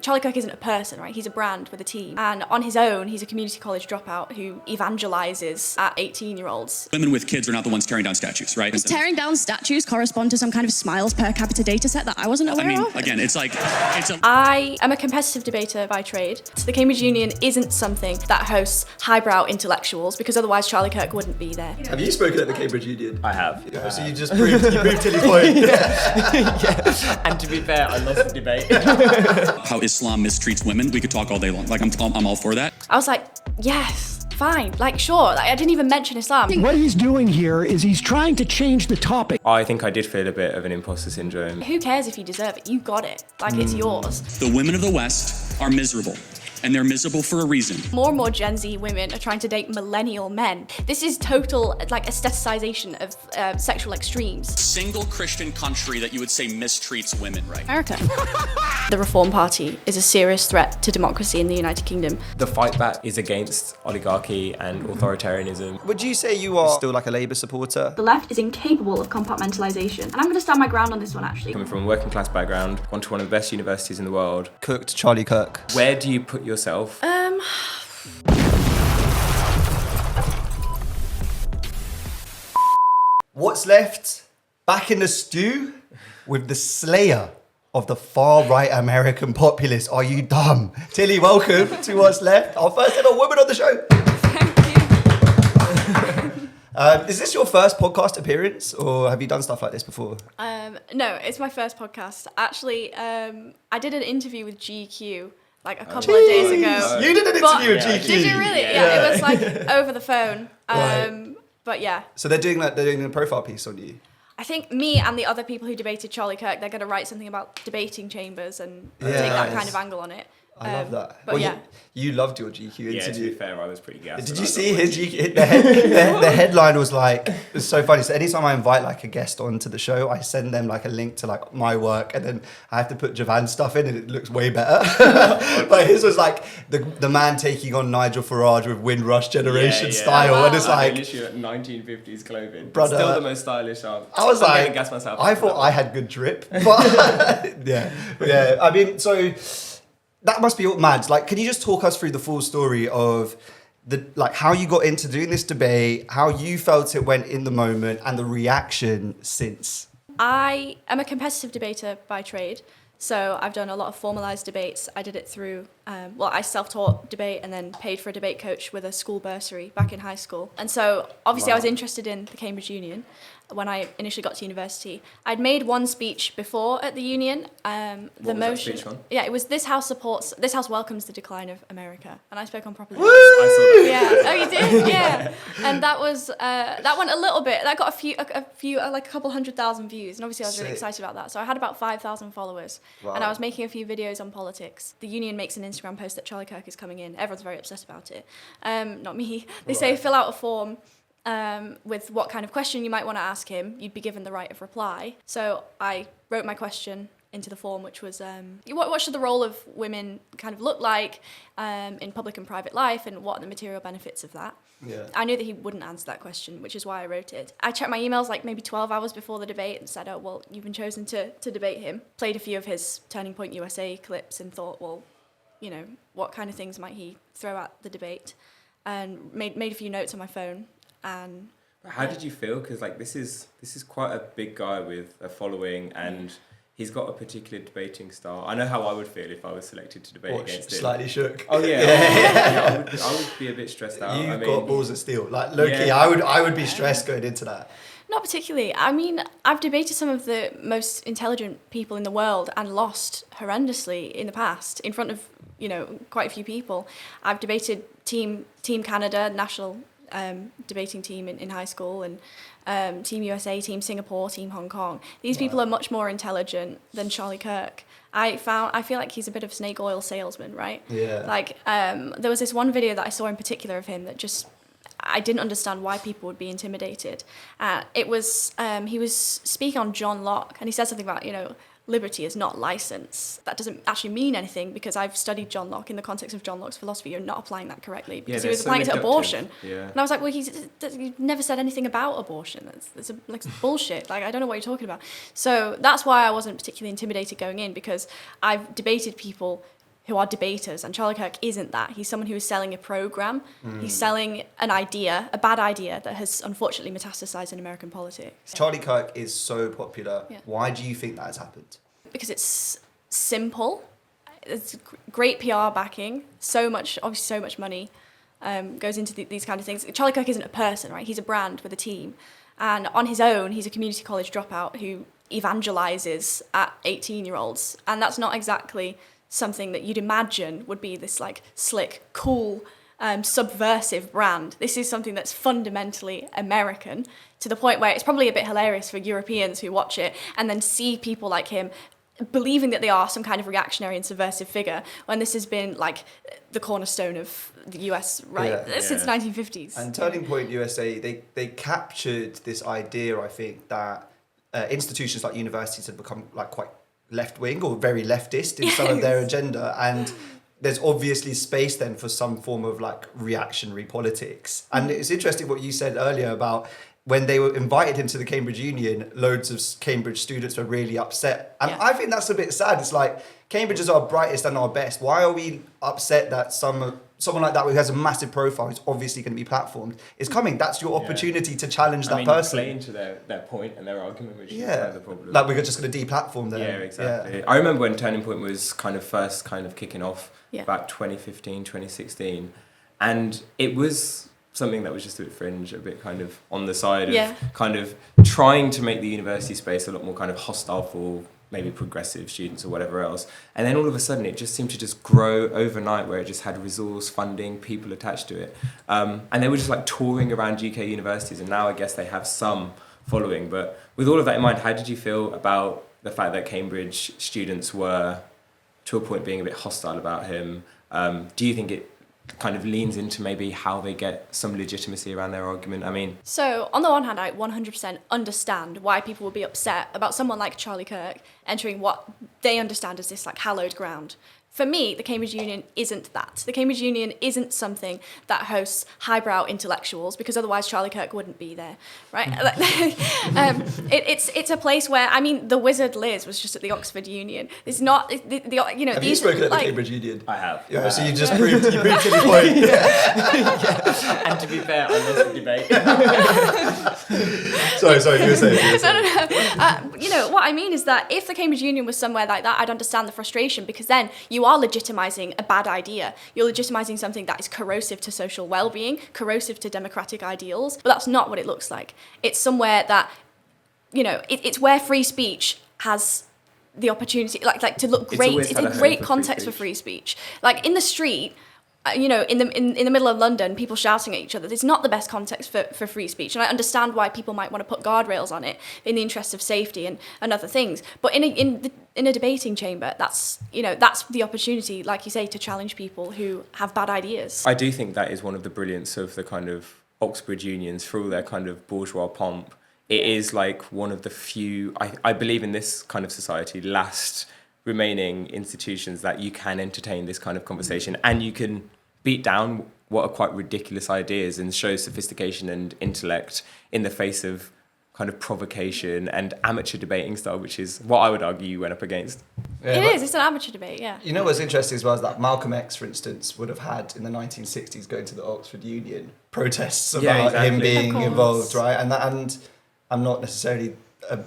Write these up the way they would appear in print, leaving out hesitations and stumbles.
Charlie Kirk isn't a person, right? He's a brand with a team. And on his own, he's a community college dropout who evangelizes at 18-year-olds. Women with kids are not the ones tearing down statues, right? Does tearing down statues correspond to some kind of smiles per capita data set that I wasn't aware of? Again, I am a competitive debater by trade. So the Cambridge Union isn't something that hosts highbrow intellectuals, because otherwise Charlie Kirk wouldn't be there. Have you spoken at the Cambridge Union? I have. Yeah, so you just proved till your point. Yeah. And to be fair, I lost the debate. How Islam mistreats women, we could talk all day long. Like, I'm all for that. I was like, yes, fine, like, sure. Like, I didn't even mention Islam. What he's doing here is he's trying to change the topic. I think I did feel a bit of an imposter syndrome. Who cares if you deserve it? You got it. Like, it's yours. The women of the West are miserable. And they're miserable for a reason. More and more Gen Z women are trying to date millennial men. This is total, like, aestheticization of sexual extremes. Single Christian country that you would say mistreats women, right? America. The Reform Party is a serious threat to democracy in the United Kingdom. The fight back is against oligarchy and authoritarianism. Would you say you are still like a Labour supporter? The left is incapable of compartmentalization. And I'm going to stand my ground on this one, actually. Coming from a working class background, gone to one of the best universities in the world. Kirk to Charlie Kirk. Where do you put yourself? What's left? Back in the stew with the slayer of the far-right American populace. Are you dumb? Tilly, welcome to What's Left. Our first ever woman on the show. Thank you. Is this your first podcast appearance, or have you done stuff like this before? No, it's my first podcast. Actually, I did an interview with GQ like a couple of days ago. You did an interview with GQ. Did you really? Yeah, it was like over the phone. Right. But yeah. So they're doing a profile piece on you. I think me and the other people who debated Charlie Kirk, they're going to write something about debating chambers and take that kind of angle on it. I love that. But yeah. You loved your GQ interview. Yeah, to be fair, I was pretty gassed. Did you see his GQ? The headline was like, it was so funny. So anytime I invite like a guest onto the show, I send them like a link to like my work, and then I have to put Javan's stuff in, and it looks way better. But his was like the man taking on Nigel Farage with Windrush Generation style, and it's like literally 1950s clothing. Brother, still the most stylish. I was like, gas myself. I thought I had good drip, but yeah. I mean, so. That must be mad. Like, can you just talk us through the full story of how you got into doing this debate, how you felt it went in the moment, and the reaction since? I am a competitive debater by trade. So I've done a lot of formalised debates. I did it through, I self-taught debate and then paid for a debate coach with a school bursary back in high school. And so obviously I was interested in the Cambridge Union when I initially got to university. I'd made one speech before at the Union. What was that speech on? Yeah, it was this house welcomes the decline of America. And I spoke on proposition. I saw that. Yeah. Oh, you did? Yeah. And that was, that went a little bit, that got a few, like a couple 100,000 views. And obviously I was really excited about that. So I had about 5,000 followers. Wow. And I was making a few videos on politics. The Union makes an Instagram post that Charlie Kirk is coming in. Everyone's very upset about it. Not me. They say fill out a form with what kind of question you might want to ask him. You'd be given the right of reply. So I wrote my question into the form, which was, what should the role of women kind of look like in public and private life, and what are the material benefits of that? Yeah. I knew that he wouldn't answer that question, which is why I wrote it. I checked my emails like maybe 12 hours before the debate and said, oh, well, you've been chosen to debate him. Played a few of his Turning Point USA clips and thought, well, you know, what kind of things might he throw at the debate? And made a few notes on my phone. And how did you feel? Because like this is quite a big guy with a following, and he's got a particular debating style. I know how I would feel if I was selected to debate against him. Slightly shook. Oh yeah. I would be a bit stressed out. You've got balls of steel. Like low-key, I would be stressed going into that. Not particularly. I mean, I've debated some of the most intelligent people in the world and lost horrendously in the past in front of, you know, quite a few people. I've debated Team Canada, national debating team in high school, and Team USA, Team Singapore, Team Hong Kong. These people are much more intelligent than Charlie Kirk. I feel like he's a bit of a snake oil salesman, right? Yeah. Like, there was this one video that I saw in particular of him that just, I didn't understand why people would be intimidated. It was, he was speaking on John Locke, and he said something about, you know, liberty is not license. That doesn't actually mean anything, because I've studied John Locke in the context of John Locke's philosophy. You're not applying that correctly, because he was applying it to abortion. Yeah. And I was like, well, he's never said anything about abortion. That's bullshit. Like, I don't know what you're talking about. So that's why I wasn't particularly intimidated going in, because I've debated people who are debaters, and Charlie Kirk isn't that. He's someone who is selling a program. He's selling an idea, a bad idea that has unfortunately metastasized in American politics. Charlie Kirk is so popular. Yeah. Why do you think that has happened? Because it's simple, it's great PR backing, obviously so much money goes into these kind of things. Charlie Kirk isn't a person, right? He's a brand with a team. And on his own, he's a community college dropout who evangelizes at 18-year-olds. And that's not exactly something that you'd imagine would be this like slick, cool, subversive brand. This is something that's fundamentally American, to the point where it's probably a bit hilarious for Europeans who watch it and then see people like him believing that they are some kind of reactionary and subversive figure, when this has been like the cornerstone of the US since 1950s. And Turning Point USA, they captured this idea, I think, that institutions like universities have become like quite left-wing or very leftist in some of their agenda, and there's obviously space then for some form of like reactionary politics. And it's interesting what you said earlier about when they were invited into the Cambridge Union, loads of Cambridge students were really upset. And I think that's a bit sad. It's like, Cambridge is our brightest and our best. Why are we upset that someone like that who has a massive profile, who's obviously going to be platformed, is coming? That's your opportunity to challenge that person. Playing to their point and their argument, which is kind of the problem. Like, we're just going to deplatform them. Yeah, exactly. I remember when Turning Point was first kicking off, about 2015, 2016. And it was something that was just a bit fringe, a bit kind of on the side of kind of trying to make the university space a lot more kind of hostile for maybe progressive students or whatever else. And then all of a sudden it just seemed to just grow overnight, where it just had resource, funding, people attached to it. And they were just like touring around UK universities, and now I guess they have some following. But with all of that in mind, how did you feel about the fact that Cambridge students were, to a point, being a bit hostile about him? Do you think it kind of leans into maybe how they get some legitimacy around their argument? I mean, so on the one hand, I 100% understand why people would be upset about someone like Charlie Kirk entering what they understand as this like hallowed ground. For me, the Cambridge Union isn't that. The Cambridge Union isn't something that hosts highbrow intellectuals, because otherwise Charlie Kirk wouldn't be there, right? It's a place where, I mean, the wizard Liz was just at the Oxford Union. It's not, Have you spoken at the Cambridge Union? I have. Yeah, so you just proved to the point. And to be fair, I lost the debate. sorry, you were saying. No. What I mean is that if the Cambridge Union was somewhere like that, I'd understand the frustration, because then you are legitimizing a bad idea. You're legitimizing something that is corrosive to social well-being, corrosive to democratic ideals, but that's not what it looks like. It's somewhere that, it's where free speech has the opportunity, like to look great. It's a great context for free speech. Like in the street, in the middle of London, people shouting at each other. It's not the best context for free speech, and I understand why people might want to put guardrails on it in the interest of safety and other things. But in a debating chamber, that's the opportunity, like you say, to challenge people who have bad ideas. I do think that is one of the brilliance of the kind of Oxford unions, for all their kind of bourgeois pomp. It is like one of the few, I believe in this kind of society, last remaining institutions that you can entertain this kind of conversation, and you can beat down what are quite ridiculous ideas and show sophistication and intellect in the face of kind of provocation and amateur debating style, which is what I would argue you went up against. Yeah, it's an amateur debate, yeah. You know what's interesting as well is that Malcolm X, for instance, would have had in the 1960s going to the Oxford Union protests about him being involved, right? And I'm not necessarily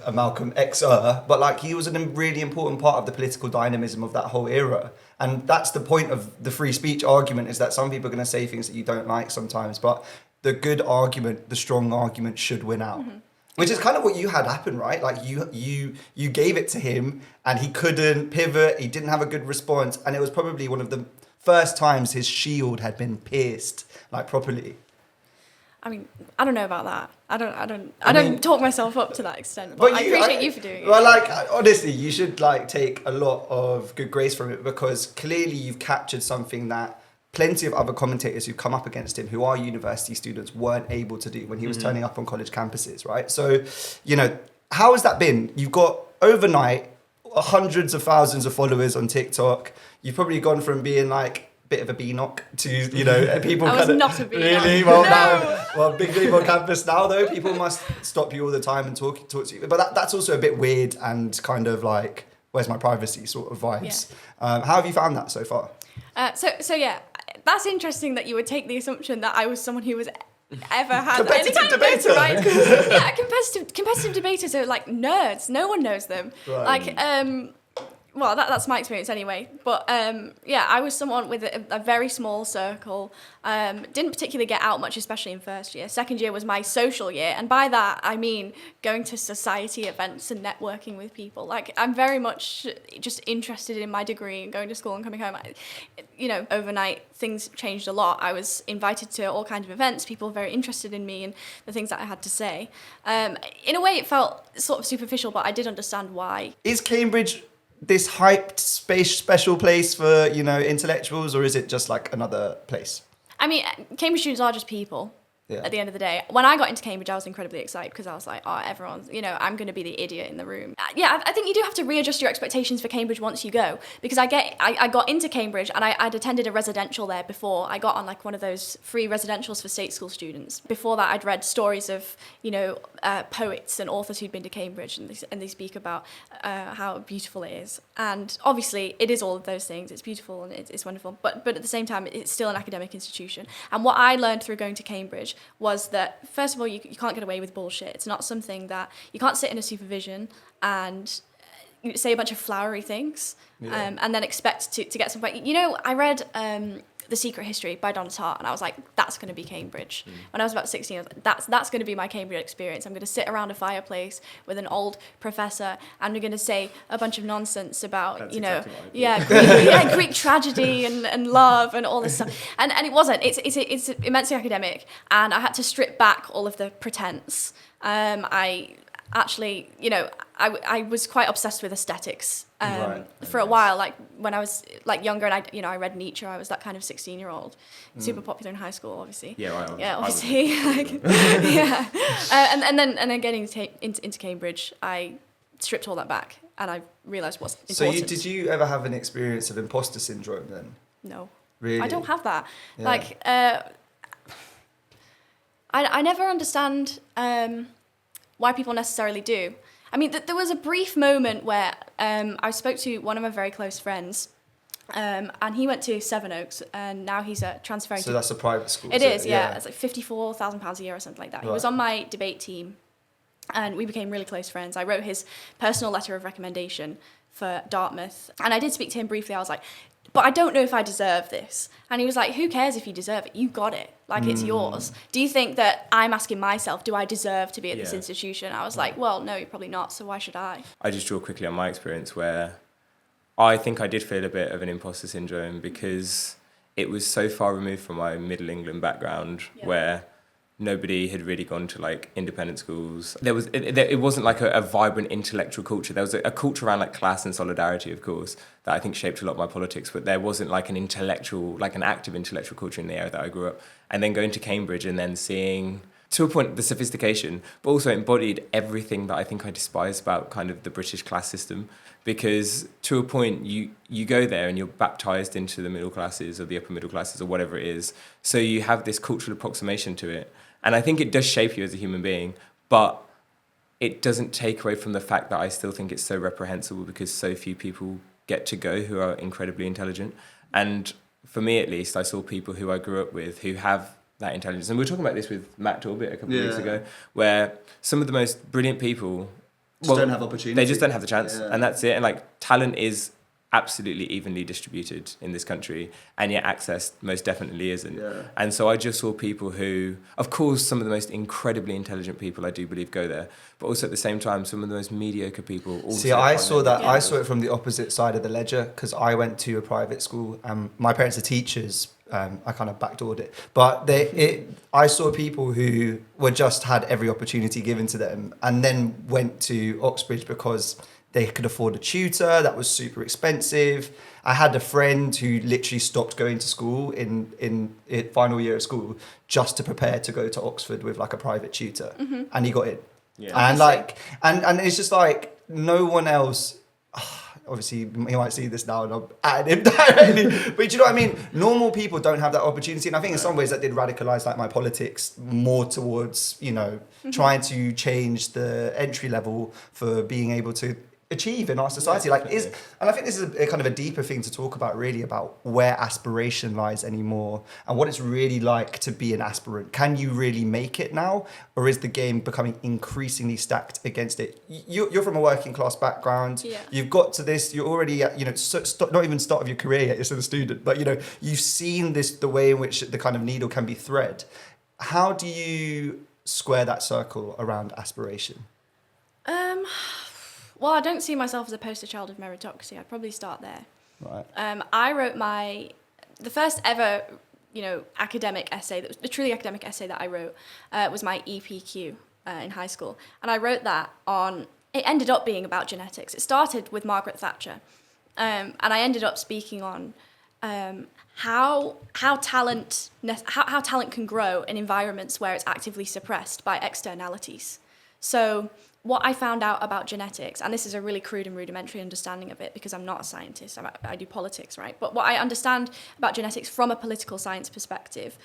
a Malcolm Xer, but like he was a really important part of the political dynamism of that whole era. And that's the point of the free speech argument, is that some people are going to say things that you don't like sometimes, but the good argument, the strong argument should win out. Mm-hmm. Which is kind of what you had happen, right? Like you gave it to him and he couldn't pivot, he didn't have a good response, and it was probably one of the first times his shield had been pierced, like properly. I mean, I don't know about that. I don't talk myself up to that extent. But I appreciate you for doing it. Well, like honestly, you should like take a lot of good grace from it, because clearly you've captured something that plenty of other commentators who've come up against him, who are university students, weren't able to do when he was turning up on college campuses, right? So, how has that been? You've got overnight hundreds of thousands of followers on TikTok. You've probably gone from being like bit of a B-knock to, people I was not a B-knock. Really? Well, big name on campus now, though. People must stop you all the time and talk to you. But that's also a bit weird and kind of like, where's my privacy sort of vibes. How have you found that so far? So yeah, that's interesting that you would take the assumption that I was someone who was ever had any kind of debater. notoriety. Yeah, competitive debaters are like nerds. No one knows them. Right. Like, well, that's my experience anyway. But yeah, I was someone with a very small circle. Didn't particularly get out much, especially in first year. Second year was my social year, and by that I mean going to society events and networking with people. Like, I'm very much just interested in my degree and going to school and coming home. You know, overnight things changed a lot. I was invited to all kinds of events. People were very interested in me and the things that I had to say. In a way, it felt sort of superficial, but I did understand why. Is Cambridge this hyped special place for, you know, intellectuals, or is it just like another place? I mean, Cambridge students are just people. Yeah. At the end of the day, when I got into Cambridge, I was incredibly excited because I was like, oh, everyone's, you know, I'm going to be the idiot in the room. Yeah, I think you do have to readjust your expectations for Cambridge once you go, because I got into Cambridge and I'd attended a residential there before. I got on like one of those free residentials for state school students. Before that, I'd read stories of, you know, poets and authors who'd been to Cambridge, and they speak about how beautiful it is. And obviously, it is all of those things. It's beautiful and it's wonderful, but at the same time, it's still an academic institution. And what I learned through going to Cambridge was that, first of all, you can't get away with bullshit. It's not something that you can't sit in a supervision and say a bunch of flowery things and then expect to get some point. You know, I read The Secret History by Donna Tartt, and I was like, that's going to be Cambridge. When I was about 16, I was like, that's going to be my Cambridge experience. I'm going to sit around a fireplace with an old professor, and we're going to say a bunch of nonsense about, that's, you know, exactly Greek tragedy and love and all this stuff. And it wasn't. It's immensely academic, and I had to strip back all of the pretense. I actually, you know, I was quite obsessed with aesthetics for a while. Like when I was like younger, and I read Nietzsche. I was that kind of 16-year-old, super popular in high school, obviously. Obviously. And then getting into Cambridge, I stripped all that back, and I realised what's important. So did you ever have an experience of imposter syndrome then? No. Really? I don't have that. Yeah. Like, I never understand why people necessarily do. I mean, there was a brief moment where I spoke to one of my very close friends, and he went to Sevenoaks, and now he's transferring to... So that's a private school? It is, yeah. It's like £54,000 a year or something like that. Right. He was on my debate team, and we became really close friends. I wrote his personal letter of recommendation for Dartmouth, and I did speak to him briefly. I was like, but I don't know if I deserve this. And he was like, who cares if you deserve it? You got it. Like, it's yours. Do you think that I'm asking myself, do I deserve to be at this institution? I was like, well, no, you're probably not, so why should I? I just draw quickly on my experience where I think I did feel a bit of an imposter syndrome because it was so far removed from my Middle England background where nobody had really gone to like independent schools. It wasn't like a vibrant intellectual culture. There was a culture around like class and solidarity, of course, that I think shaped a lot of my politics, but there wasn't like an intellectual, like an active intellectual culture in the area that I grew up. And then going to Cambridge and then seeing, to a point, the sophistication, but also embodied everything that I think I despise about kind of the British class system. Because to a point, you go there and you're baptised into the middle classes or the upper middle classes or whatever it is. So you have this cultural approximation to it. And I think it does shape you as a human being, but it doesn't take away from the fact that I still think it's so reprehensible because so few people get to go who are incredibly intelligent. And for me, at least, I saw people who I grew up with who have that intelligence. And we were talking about this with Matt Torbit a couple of weeks ago, where some of the most brilliant people don't have opportunity. They just don't have the chance, and that's it. And like talent is absolutely evenly distributed in this country, and yet access most definitely isn't. And so I just saw people who, of course, some of the most incredibly intelligent people I do believe go there, but also at the same time some of the most mediocre people also. See, I saw that. I saw it from the opposite side of the ledger because I went to a private school. My parents are teachers. I kind of backdoored it, but I saw people who were just had every opportunity given to them, and then went to Oxbridge because they could afford a tutor that was super expensive. I had a friend who literally stopped going to school in final year of school just to prepare to go to Oxford with like a private tutor, and he got in. And like, and it's just like no one else. Obviously, he might see this now and I'm at him directly. But you know what I mean? Normal people don't have that opportunity. And I think in some ways that did radicalise like my politics more towards, you know, trying to change the entry level for being able to achieve in our society. And I think this is a kind of a deeper thing to talk about, really, about where aspiration lies anymore and what it's really like to be an aspirant. Can you really make it now, or is the game becoming increasingly stacked against it? You're from a working class background. Yeah. You've got to this. You're already at, not even start of your career yet. You're still a student, but you've seen the way in which the kind of needle can be thread. How do you square that circle around aspiration? Well, I don't see myself as a poster child of meritocracy. I'd probably start there. Right. I wrote the first ever, academic essay, the truly academic essay that I wrote was my EPQ in high school. And I wrote that it ended up being about genetics. It started with Margaret Thatcher. And I ended up speaking on how talent can grow in environments where it's actively suppressed by externalities. So what I found out about genetics, and this is a really crude and rudimentary understanding of it because I'm not a scientist, I do politics, right? But what I understand about genetics from a political science perspective,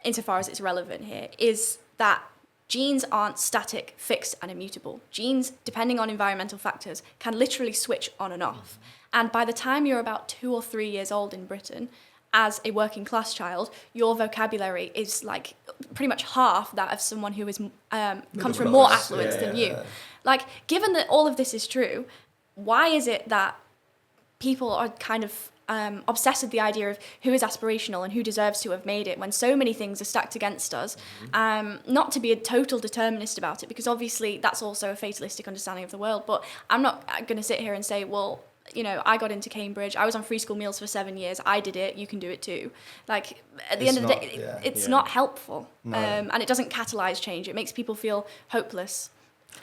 insofar as it's relevant here, is that genes aren't static, fixed, and immutable. Genes, depending on environmental factors, can literally switch on and off. And by the time you're about 2 or 3 years old in Britain, as a working class child, your vocabulary is like pretty much half that of someone who is comes from more affluence than you. Like, given that all of this is true, why is it that people are kind of obsessed with the idea of who is aspirational and who deserves to have made it when so many things are stacked against us? Not to be a total determinist about it, because obviously that's also a fatalistic understanding of the world, but I'm not going to sit here and say, well, I got into Cambridge, I was on free school meals for 7 years, I did it, you can do it too. Like, at the end of the day, it's not helpful. No. And it doesn't catalyse change, it makes people feel hopeless.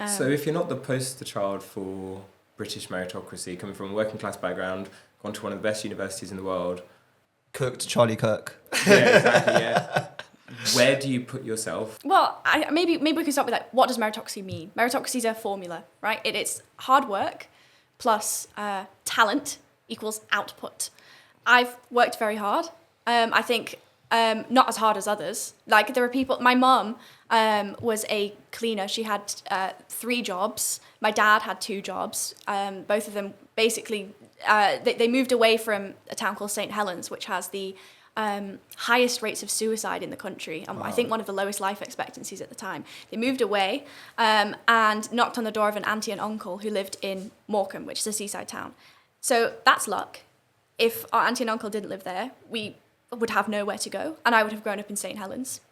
So if you're not the poster child for British meritocracy, coming from a working class background, gone to one of the best universities in the world. Kirk to Charlie Kirk. Yeah, exactly, yeah. Where do you put yourself? Well, maybe we can start with what does meritocracy mean? Meritocracy is a formula, right? It's hard work plus talent equals output. I've worked very hard. I think not as hard as others. Like, there are people, my mum was a cleaner. She had 3 jobs. My dad had 2 jobs. Both of them basically, they moved away from a town called St. Helens, which has the highest rates of suicide in the country, and I think one of the lowest life expectancies at the time. They moved away and knocked on the door of an auntie and uncle who lived in Morecambe, which is a seaside town. So that's luck. If our auntie and uncle didn't live there, we would have nowhere to go, and I would have grown up in St. Helens.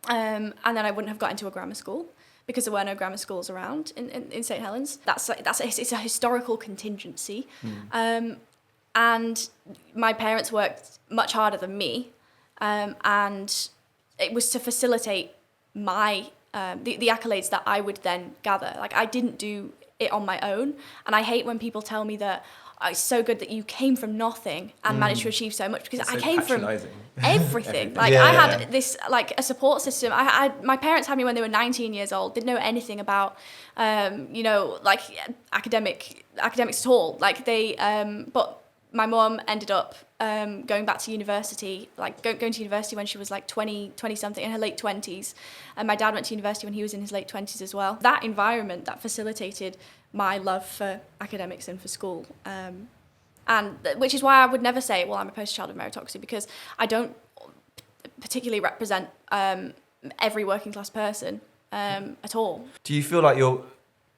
And then I wouldn't have got into a grammar school because there were no grammar schools around in St. Helens. It's a historical contingency. And my parents worked much harder than me, and it was to facilitate my the accolades that I would then gather. Like, I didn't do it on my own, and I hate when people tell me that it's so good that you came from nothing and managed to achieve so much, because I came from everything. Like, I had this, like, a support system. My parents had me when they were 19 years old, didn't know anything about, like, academics at all. Like, but my mum ended up going back to university, like going to university when she was like 20 something, in her late 20s. And my dad went to university when he was in his late 20s as well. That environment, that facilitated my love for academics and for school. And which is why I would never say, well, I'm a poster child of meritocracy, because I don't particularly represent every working class person at all. Do you feel like you're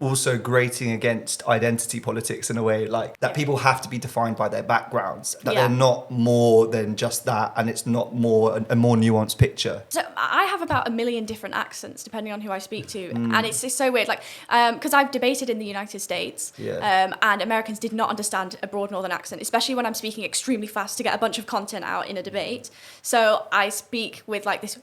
also grating against identity politics in a way, like that people have to be defined by their backgrounds, that they're not more than just that, and it's not more a more nuanced picture? So I have about 1 million different accents depending on who I speak to, and it's so weird, like, because I've debated in the United States, and Americans did not understand a broad northern accent, especially when I'm speaking extremely fast to get a bunch of content out in a debate. So I speak with like this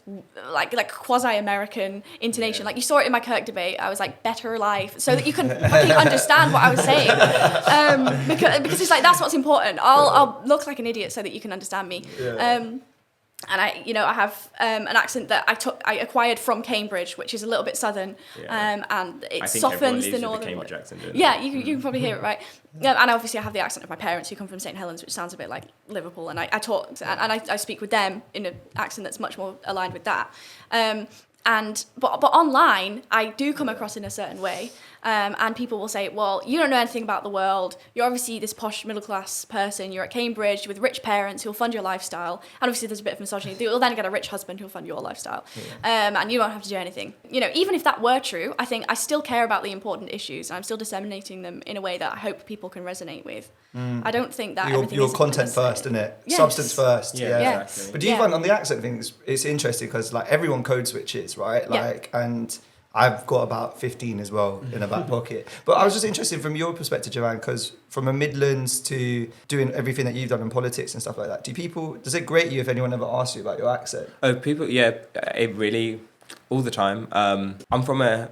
like quasi-American intonation. Like, you saw it in my Kirk debate. I was like, better life, so that you can fucking understand what I was saying, because it's like, that's what's important. I'll look like an idiot so that you can understand me. And I have an accent that I acquired from Cambridge, which is a little bit southern, and it softens the northern. Cambridge accent, you can probably hear it, right? And obviously I have the accent of my parents who come from St. Helens, which sounds a bit like Liverpool, and I talk and I speak with them in an accent that's much more aligned with that. But online, I do come across in a certain way, And people will say, well, you don't know anything about the world. You're obviously this posh middle-class person. You're at Cambridge with rich parents who'll fund your lifestyle. And obviously there's a bit of misogyny. You'll then get a rich husband who'll fund your lifestyle. And you won't have to do anything. You know, even if that were true, I think I still care about the important issues. And I'm still disseminating them in a way that I hope people can resonate with. I don't think that your content first, isn't it? Yes. Substance first. Yeah. Exactly. But do you find on the accent thing, it's interesting because like everyone code switches, right? Like, and I've got about 15 as well in a back pocket. But I was just interested from your perspective, Joanne, because from a Midlands to doing everything that you've done in politics and stuff like that, does it grate you if anyone ever asks you about your accent? Oh, people, yeah, it really, all the time. I'm from a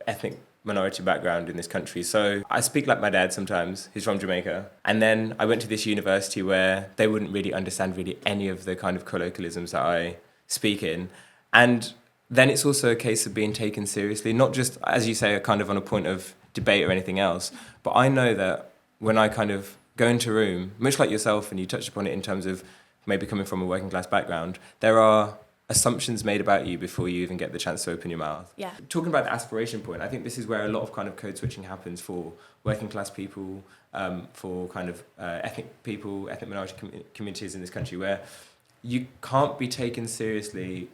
ethnic minority background in this country, so I speak like my dad sometimes. He's from Jamaica, and then I went to this university where they wouldn't really understand really any of the kind of colloquialisms that I speak in, and then it's also a case of being taken seriously, not just, as you say, kind of on a point of debate or anything else, but I know that when I kind of go into a room, much like yourself, and you touched upon it in terms of maybe coming from a working class background, there are assumptions made about you before you even get the chance to open your mouth. Yeah. Talking about the aspiration point, I think this is where a lot of kind of code switching happens for working class people, for kind of ethnic people, ethnic minority communities in this country, where you can't be taken seriously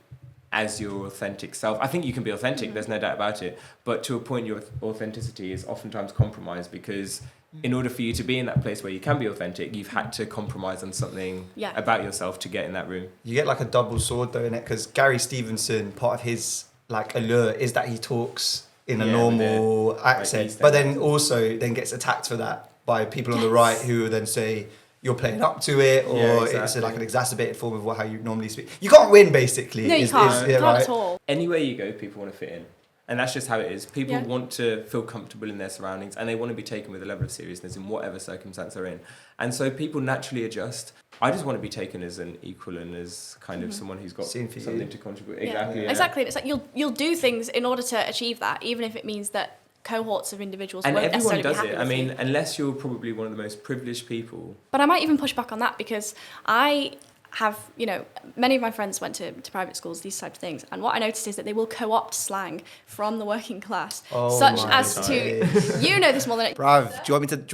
as your authentic self. I think you can be authentic, there's no doubt about it, but to a point your authenticity is oftentimes compromised because in order for you to be in that place where you can be authentic, you've had to compromise on something about yourself to get in that room. You get like a double sword though, innit? Because Gary Stevenson, part of his like allure is that he talks in a normal accent, but then also then gets attacked for that by people on the right who then say you're playing up to it, or it's like an exacerbated form of how you normally speak. You can't win, basically. No, you can't. You can't at all. Anywhere you go, people want to fit in. And that's just how it is. People want to feel comfortable in their surroundings and they want to be taken with a level of seriousness in whatever circumstance they're in. And so people naturally adjust. I just want to be taken as an equal and as kind of someone who's got something to contribute. Exactly. It's like you'll do things in order to achieve that, even if it means that cohorts of individuals won't necessarily be happy with you. And everyone does it. I mean, unless you're probably one of the most privileged people. But I might even push back on that because I have, you know, many of my friends went to private schools, these types of things, and what I noticed is that they will co-opt slang from the working class, such as to, you know this more than Brav, do you want me to chat?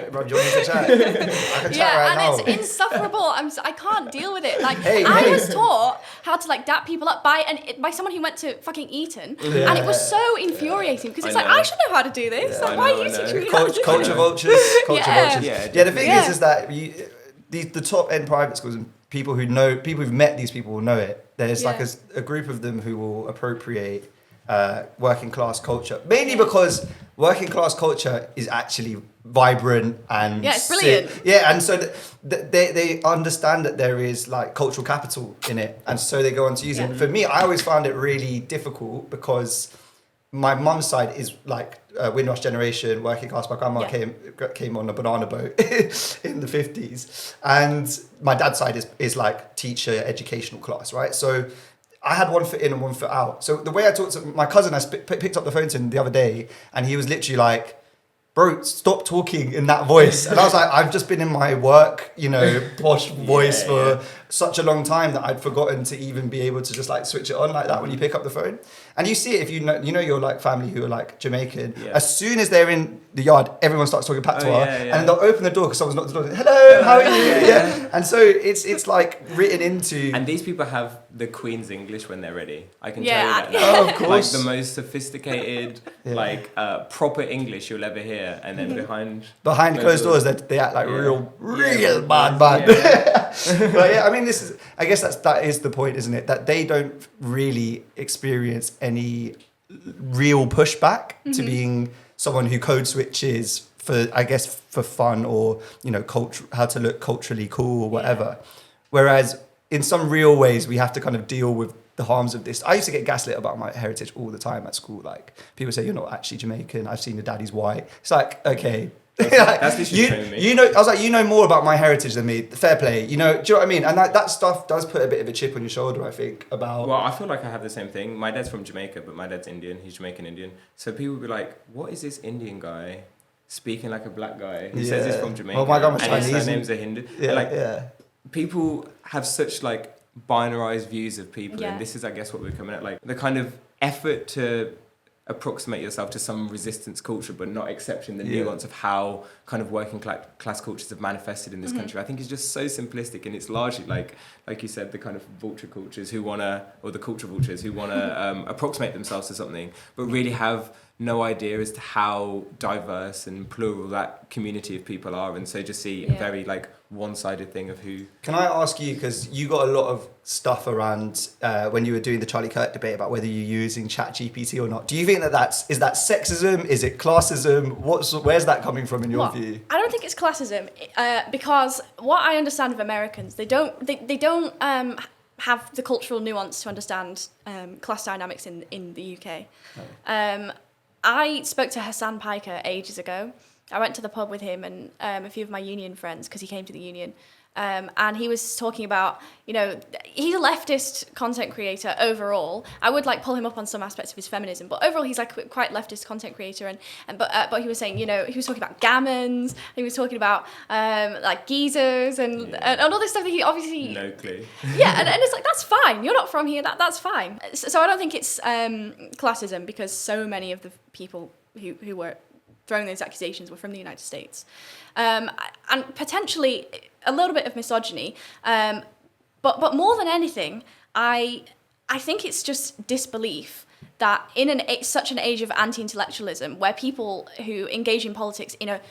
Brav, do you want me to chat? I can chat right now. It's insufferable. I can't deal with it. Like, I was taught how to like dap people up by someone who went to fucking Eton, and it was so infuriating because it's like, I should know how to do this. Like, why are you teaching me how to do this? Culture vultures. Yeah, the thing is that the top end private schools and people who've met these people will know it. There's like a group of them who will appropriate working class culture, mainly because working class culture is actually vibrant and it's brilliant. And so they understand that there is like cultural capital in it, and so they go on to use it. For me, I always found it really difficult because my mum's side is like Windrush generation, working class. My grandma came on a banana boat in the 50s. And my dad's side is like teacher, educational class, right? So I had one foot in and one foot out. So the way I talked to my cousin, I picked up the phone to him the other day and he was literally like, bro, stop talking in that voice. And I was like, I've just been in my work, you know, posh voice for such a long time that I'd forgotten to even be able to just like switch it on like that when you pick up the phone. And you see it if you know your like family who are like Jamaican. As soon as they're in the yard, everyone starts talking patois, and they'll open the door because someone's knocked the door. Hello, how are you? And so it's like written into. And these people have the Queen's English when they're ready. I can tell you that. Oh, of course. Like the most sophisticated, like proper English you'll ever hear, and then behind closed doors, they act like real bad. But I mean, I guess that is the point, isn't it? That they don't really experience any real pushback to being someone who code switches for fun or, you know, how to look culturally cool or whatever. Whereas in some real ways, we have to kind of deal with the harms of this. I used to get gaslit about my heritage all the time at school. Like, people say, you're not actually Jamaican. I've seen your daddy's white. It's like, okay. That's literally me. You know, I was like, you know more about my heritage than me. Fair play. You know, do you know what I mean? And that stuff does put a bit of a chip on your shoulder, I think, about. Well, I feel like I have the same thing. My dad's from Jamaica, but my dad's Indian. He's Jamaican Indian. So people will be like, what is this Indian guy speaking like a black guy? He says he's from Jamaica. Well, my God, and his surname's a Hindu. People have such like binarized views of people, and this is, I guess, what we're coming at. Like the kind of effort to approximate yourself to some resistance culture, but not accepting the nuance of how kind of working class cultures have manifested in this country. I think it's just so simplistic, and it's largely like you said, the kind of vulture cultures or the culture vultures who wanna approximate themselves to something, but really have no idea as to how diverse and plural that community of people are, and so just see a very like one-sided thing of who. Can I ask you, because you got a lot of stuff around when you were doing the Charlie Kirk debate about whether you're using ChatGPT or not. Do you think is that sexism? Is it classism? Where's that coming from in your view? I don't think it's classism because what I understand of Americans, they don't have the cultural nuance to understand class dynamics in the UK. No. I spoke to Hassan Piker ages ago. I went to the pub with him and a few of my union friends because he came to the union. And he was talking about, he's a leftist content creator overall. I would like pull him up on some aspects of his feminism, but overall he's like quite leftist content creator. But he was saying, he was talking about gammons. He was talking about like geezers and all this stuff that he obviously no clue. Yeah, and it's like that's fine. You're not from here. That's fine. So I don't think it's classism because so many of the people who were throwing those accusations were from the United States, and potentially a little bit of misogyny, but more than anything, I think it's just disbelief that in such an age of anti-intellectualism, where people who engage in politics in a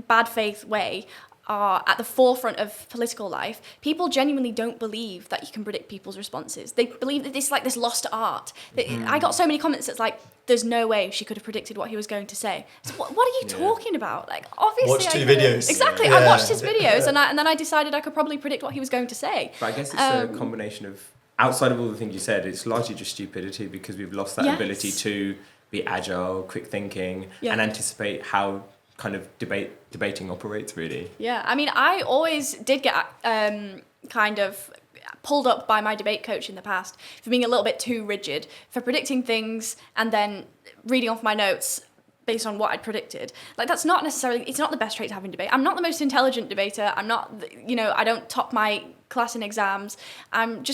bad faith way are at the forefront of political life, people genuinely don't believe that you can predict people's responses. They believe that this is like this lost art. I got so many comments that's like, there's no way she could have predicted what he was going to say. So what are you talking about? Like, obviously, watch two videos. Exactly, I watched his videos, and then I decided I could probably predict what he was going to say. But I guess it's a combination of, outside of all the things you said, it's largely just stupidity because we've lost that ability to be agile, quick thinking, and anticipate how kind of debating operates, really. Yeah, I mean, I always did get kind of pulled up by my debate coach in the past for being a little bit too rigid, for predicting things and then reading off my notes based on what I'd predicted. Like, that's not necessarily, it's not the best trait to have in debate. I'm not the most intelligent debater. I'm not, I don't top my class in exams. I'm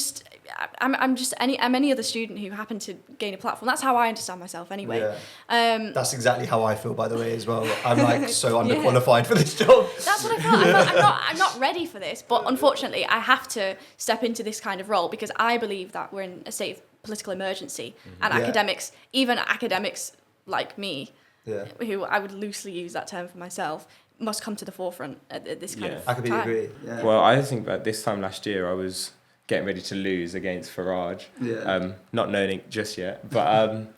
any other student who happened to gain a platform. That's how I understand myself anyway. Yeah. That's exactly how I feel, by the way, as well. I'm like so underqualified for this job. That's what I felt. I'm not ready for this, but unfortunately I have to step into this kind of role because I believe that we're in a state of political emergency, and academics, even academics like me, who I would loosely use that term for myself, must come to the forefront at this kind of I completely time. agree. Yeah. Well, I think that this time last year I was getting ready to lose against Farage. Not knowing it just yet, but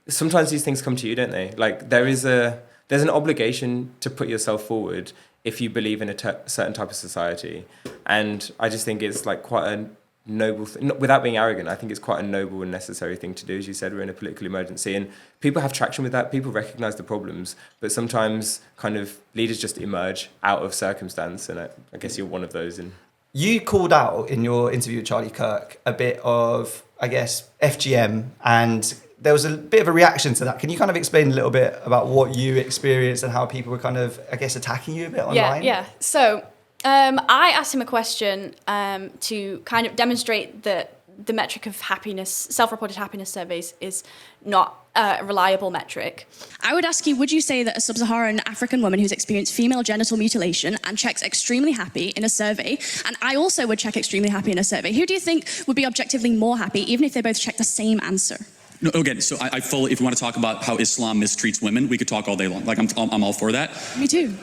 sometimes these things come to you, don't they? Like there's an obligation to put yourself forward if you believe in a certain type of society, and I just think it's like quite a noble thing. Without being arrogant, I think it's quite a noble and necessary thing to do. As you said, we're in a political emergency, and people have traction with that. People recognise the problems, but sometimes kind of leaders just emerge out of circumstance, and I guess you're one of those. And you called out in your interview with Charlie Kirk a bit of, I guess, FGM, and there was a bit of a reaction to that. Can you kind of explain a little bit about what you experienced and how people were kind of, I guess, attacking you a bit online? Yeah. So I asked him a question to kind of demonstrate that the metric of happiness, self-reported happiness surveys, is not a reliable metric. I would ask you, would you say that a sub-Saharan African woman who's experienced female genital mutilation and checks extremely happy in a survey, and I also would check extremely happy in a survey, who do you think would be objectively more happy, even if they both check the same answer? No, again, so I fully, if you want to talk about how Islam mistreats women, we could talk all day long. Like, I'm all for that. Me too.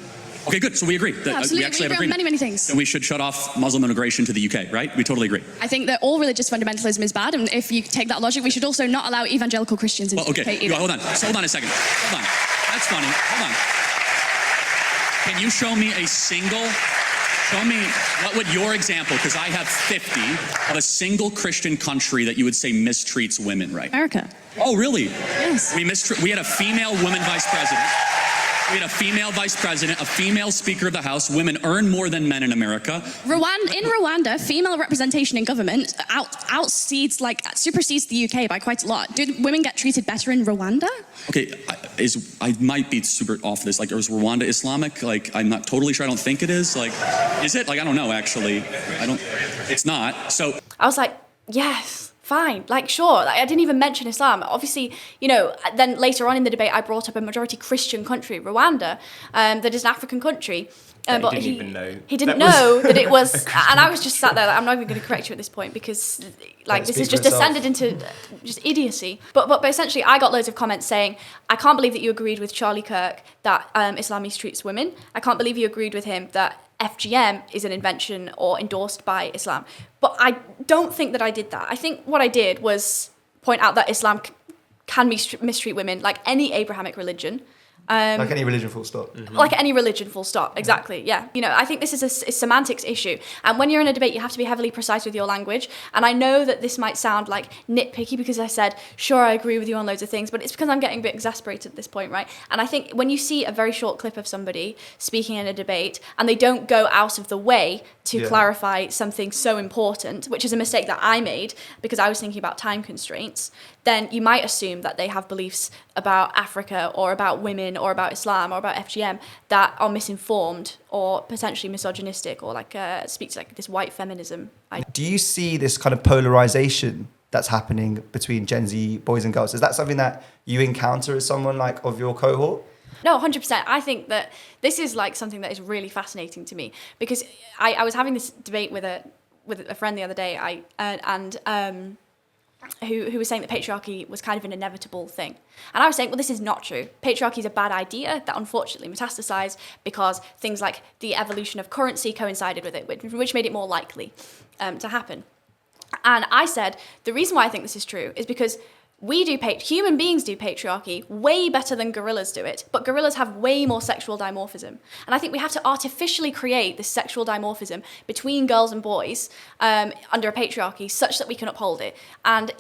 Okay, good. So we agree. Yeah, absolutely. We actually we have agree on agreement. many things. Then we should shut off Muslim immigration to the UK, right? We totally agree. I think that all religious fundamentalism is bad, and if you take that logic, we should also not allow evangelical Christians into the UK either. Hold on. So hold on a second. Hold on. That's funny. Hold on. Can you show me what would your example, because I have 50, of a single Christian country that you would say mistreats women, right? America. Oh, really? Yes. We had a female woman vice president. We had a female vice president, a female speaker of the House. Women earn more than men in America. In Rwanda, female representation in government supersedes the UK by quite a lot. Did women get treated better in Rwanda? Okay, I might be super off this. Like, is Rwanda Islamic? Like, I'm not totally sure. I don't think it is. Like, is it? Like, I don't know, actually. It's not. So I was like, yes, fine, like, sure. Like, I didn't even mention Islam. Obviously, you know, then later on in the debate, I brought up a majority Christian country, Rwanda, that is an African country. But he didn't even know. He didn't know that it was, and I was just sat there. Like, I'm not even going to correct you at this point because, like, this has just descended into just idiocy. But essentially, I got loads of comments saying, "I can't believe that you agreed with Charlie Kirk that Islam mistreats women. I can't believe you agreed with him that FGM is an invention or endorsed by Islam." But I don't think that I did that. I think what I did was point out that Islam can mistreat women like any Abrahamic religion. Like any religion, full stop. Mm-hmm. Like any religion, full stop. Exactly. Yeah. You know, I think this is a semantics issue. And when you're in a debate, you have to be heavily precise with your language. And I know that this might sound like nitpicky because I said, sure, I agree with you on loads of things, but it's because I'm getting a bit exasperated at this point, right? And I think when you see a very short clip of somebody speaking in a debate and they don't go out of the way to clarify something so important, which is a mistake that I made because I was thinking about time constraints, then you might assume that they have beliefs about Africa or about women or about Islam or about FGM that are misinformed or potentially misogynistic or like speaks like this white feminism. Do you see this kind of polarization that's happening between Gen Z boys and girls? Is that something that you encounter as someone like of your cohort? No, 100%. I think that this is like something that is really fascinating to me because I was having this debate with a friend the other day who was saying that patriarchy was kind of an inevitable thing. And I was saying, well, this is not true. Patriarchy is a bad idea that unfortunately metastasized because things like the evolution of currency coincided with it, which made it more likely to happen. And I said, the reason why I think this is true is because human beings do patriarchy way better than gorillas do it, but gorillas have way more sexual dimorphism. And I think we have to artificially create this sexual dimorphism between girls and boys under a patriarchy such that we can uphold it. And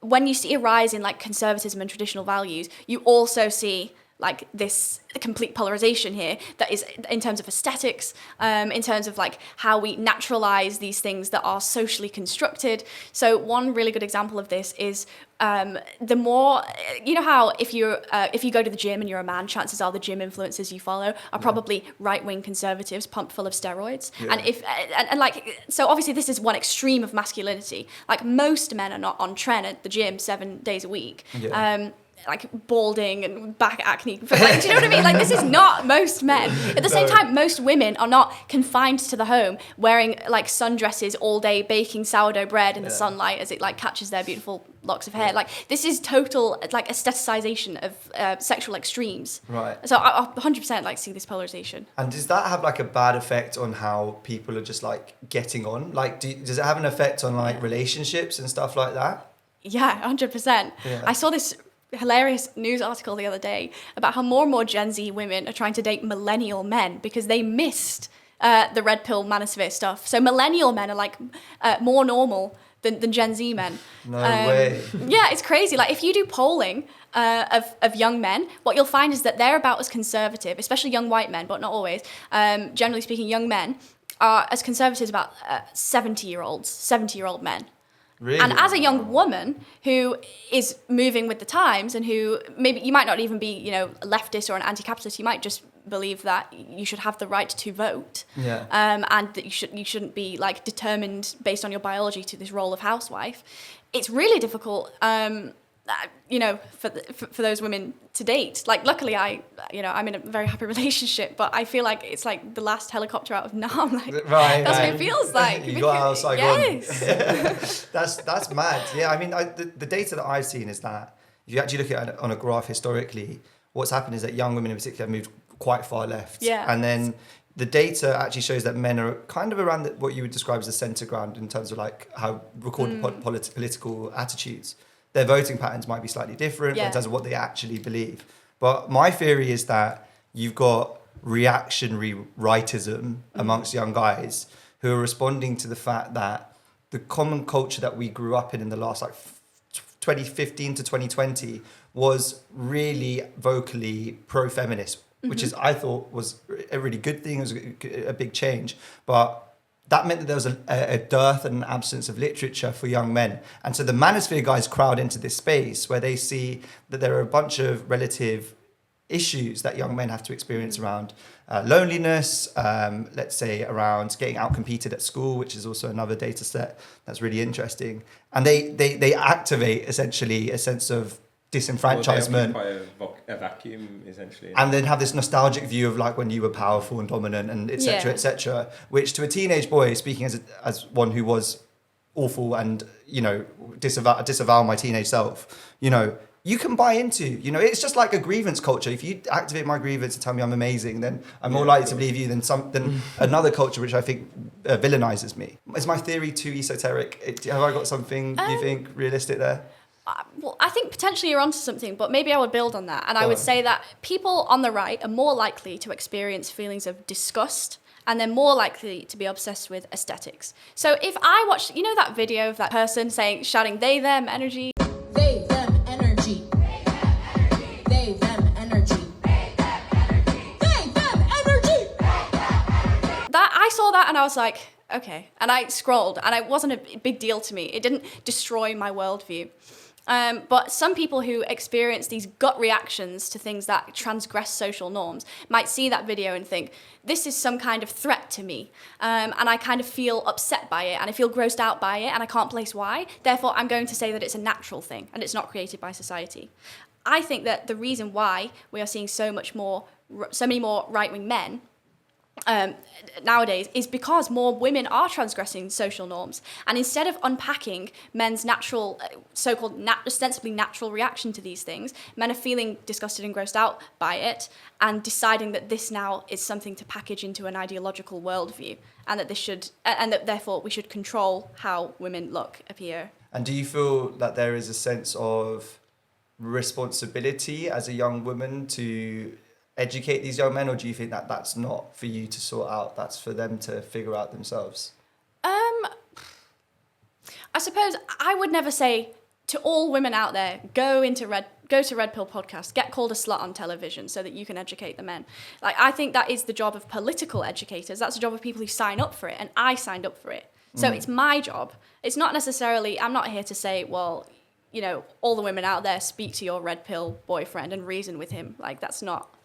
when you see a rise in like conservatism and traditional values, you also see like this complete polarization here that is in terms of aesthetics, in terms of like how we naturalize these things that are socially constructed. So one really good example of this is the more, you know how if you go to the gym and you're a man, chances are the gym influencers you follow are probably right-wing conservatives pumped full of steroids. Yeah. And like, so obviously this is one extreme of masculinity. Like most men are not on trend at the gym 7 days a week. Yeah. Like balding and back acne. But like, do you know what I mean? Like this is not most men. At the same time, most women are not confined to the home wearing like sundresses all day, baking sourdough bread in the sunlight as it like catches their beautiful locks of hair. Like this is total like aestheticization of sexual extremes. Right. So I 100% like see this polarization. And does that have like a bad effect on how people are just like getting on? Like does it have an effect on like relationships and stuff like that? Yeah, 100%. Yeah. I saw this hilarious news article the other day about how more and more Gen Z women are trying to date millennial men because they missed the red pill manosphere stuff. So millennial men are like more normal than Gen Z men. No way. Yeah, it's crazy. Like if you do polling of young men, what you'll find is that they're about as conservative, especially young white men, but not always. Generally speaking, young men are as conservative as about 70-year-old men. Really? And as a young woman who is moving with the times and who maybe you might not even be, you know, a leftist or an anti-capitalist, you might just believe that you should have the right to vote, and that you shouldn't be like determined based on your biology to this role of housewife. It's really difficult, you know, for those women to date. Like, luckily, I'm in a very happy relationship, but I feel like it's like the last helicopter out of Nam. Like, that's what it feels like. You got out of Saigon. Yes. That's mad. Yeah, I mean, the data that I've seen is that if you actually look at it on a graph historically, what's happened is that young women in particular have moved quite far left. Yeah. And then the data actually shows that men are kind of around what you would describe as the centre ground in terms of like how recorded political attitudes. Their voting patterns might be slightly different in terms of what they actually believe. But my theory is that you've got reactionary rightism amongst young guys who are responding to the fact that the common culture that we grew up in the last like 2015 to 2020 was really vocally pro-feminist, which is, I thought, was a really good thing. It was a big change. But that meant that there was a dearth and an absence of literature for young men. And so the manosphere guys crowd into this space where they see that there are a bunch of relative issues that young men have to experience around loneliness, let's say around getting outcompeted at school, which is also another data set that's really interesting. And they activate essentially a sense of disenfranchisement. Well, they occupy a vacuum, essentially. And then have this nostalgic view of like when you were powerful and dominant and et cetera, which to a teenage boy, speaking as one who was awful and, you know, disavow my teenage self, you know, you can buy into, you know, it's just like a grievance culture. If you activate my grievance and tell me I'm amazing, then I'm more likely to believe you than another culture, which I think villainizes me. Is my theory too esoteric? Have I got something you think realistic there? Well, I think potentially you're onto something, but maybe I would build on that. And I would say that people on the right are more likely to experience feelings of disgust, and they're more likely to be obsessed with aesthetics. So if I watch, you know, that video of that person shouting, they, them, energy. They, them, energy. They, them, energy. They, them, energy. That, I saw that and I was like, okay. And I scrolled and it wasn't a big deal to me. It didn't destroy my worldview. But some people who experience these gut reactions to things that transgress social norms might see that video and think, this is some kind of threat to me. And I kind of feel upset by it and I feel grossed out by it and I can't place why. Therefore, I'm going to say that it's a natural thing and it's not created by society. I think that the reason why we are seeing so many more right-wing men nowadays is because more women are transgressing social norms, and instead of unpacking men's natural so-called ostensibly natural reaction to these things, men are feeling disgusted and grossed out by it and deciding that this now is something to package into an ideological worldview, and that therefore we should control how women appear. And do you feel that there is a sense of responsibility as a young woman to educate these young men, or do you think that that's not for you to sort out, that's for them to figure out themselves? I suppose I would never say to all women out there, go to Red Pill Podcast, get called a slut on television so that you can educate the men. Like, I think that is the job of political educators. That's the job of people who sign up for it, and I signed up for it. So it's my job. It's not necessarily, I'm not here to say, well, you know, all the women out there, speak to your red pill boyfriend and reason with him. Like, that's not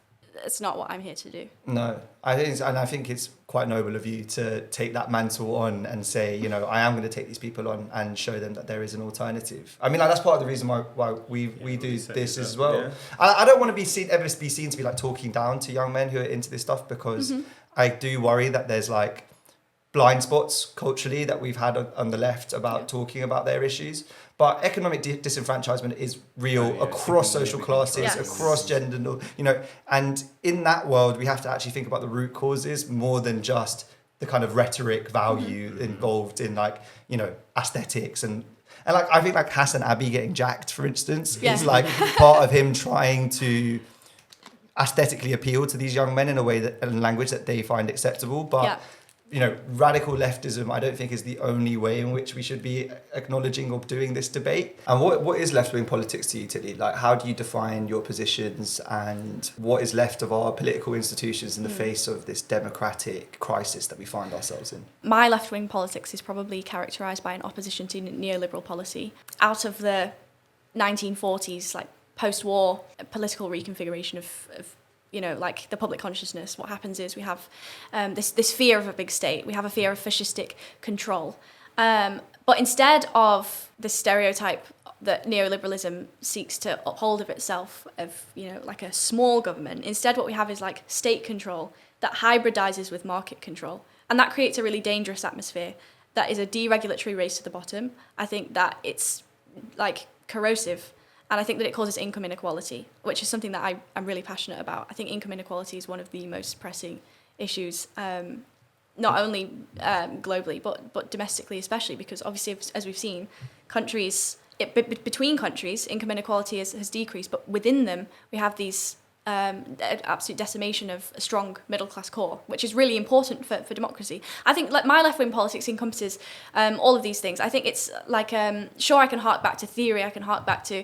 what I'm here to do. No, I think it's quite noble of you to take that mantle on and say, you know, I am going to take these people on and show them that there is an alternative. I mean, like, that's part of the reason why we do this as well. Yeah. I don't want to ever be seen to be like talking down to young men who are into this stuff, because I do worry that there's like blind spots culturally that we've had on the left about talking about their issues. But economic disenfranchisement is real across social classes, across gender, you know, and in that world, we have to actually think about the root causes more than just the kind of rhetoric value involved in, like, you know, aesthetics and like, I think like Hassan Abbey getting jacked, for instance, is like part of him trying to aesthetically appeal to these young men in a way that, in language that they find acceptable. But you know, radical leftism, I don't think, is the only way in which we should be acknowledging or doing this debate. And what is left-wing politics to you, Tilly? Like, how do you define your positions, and what is left of our political institutions in the face of this democratic crisis that we find ourselves in? My left-wing politics is probably characterised by an opposition to neoliberal policy. Out of the 1940s, like, post-war political reconfiguration of you know, like the public consciousness, what happens is we have this fear of a big state. We have a fear of fascistic control. But instead of the stereotype that neoliberalism seeks to uphold of itself, of, you know, like a small government, instead what we have is like state control that hybridizes with market control. And that creates a really dangerous atmosphere that is a deregulatory race to the bottom. I think that it's like corrosive. And I think that it causes income inequality, which is something that I'm really passionate about. I think income inequality is one of the most pressing issues, not only globally, but domestically especially, because obviously, as we've seen, between countries, income inequality has decreased, but within them, we have these absolute decimation of a strong middle-class core, which is really important for democracy. I think like my left-wing politics encompasses all of these things. I think it's like, sure, I can hark back to theory, I can hark back to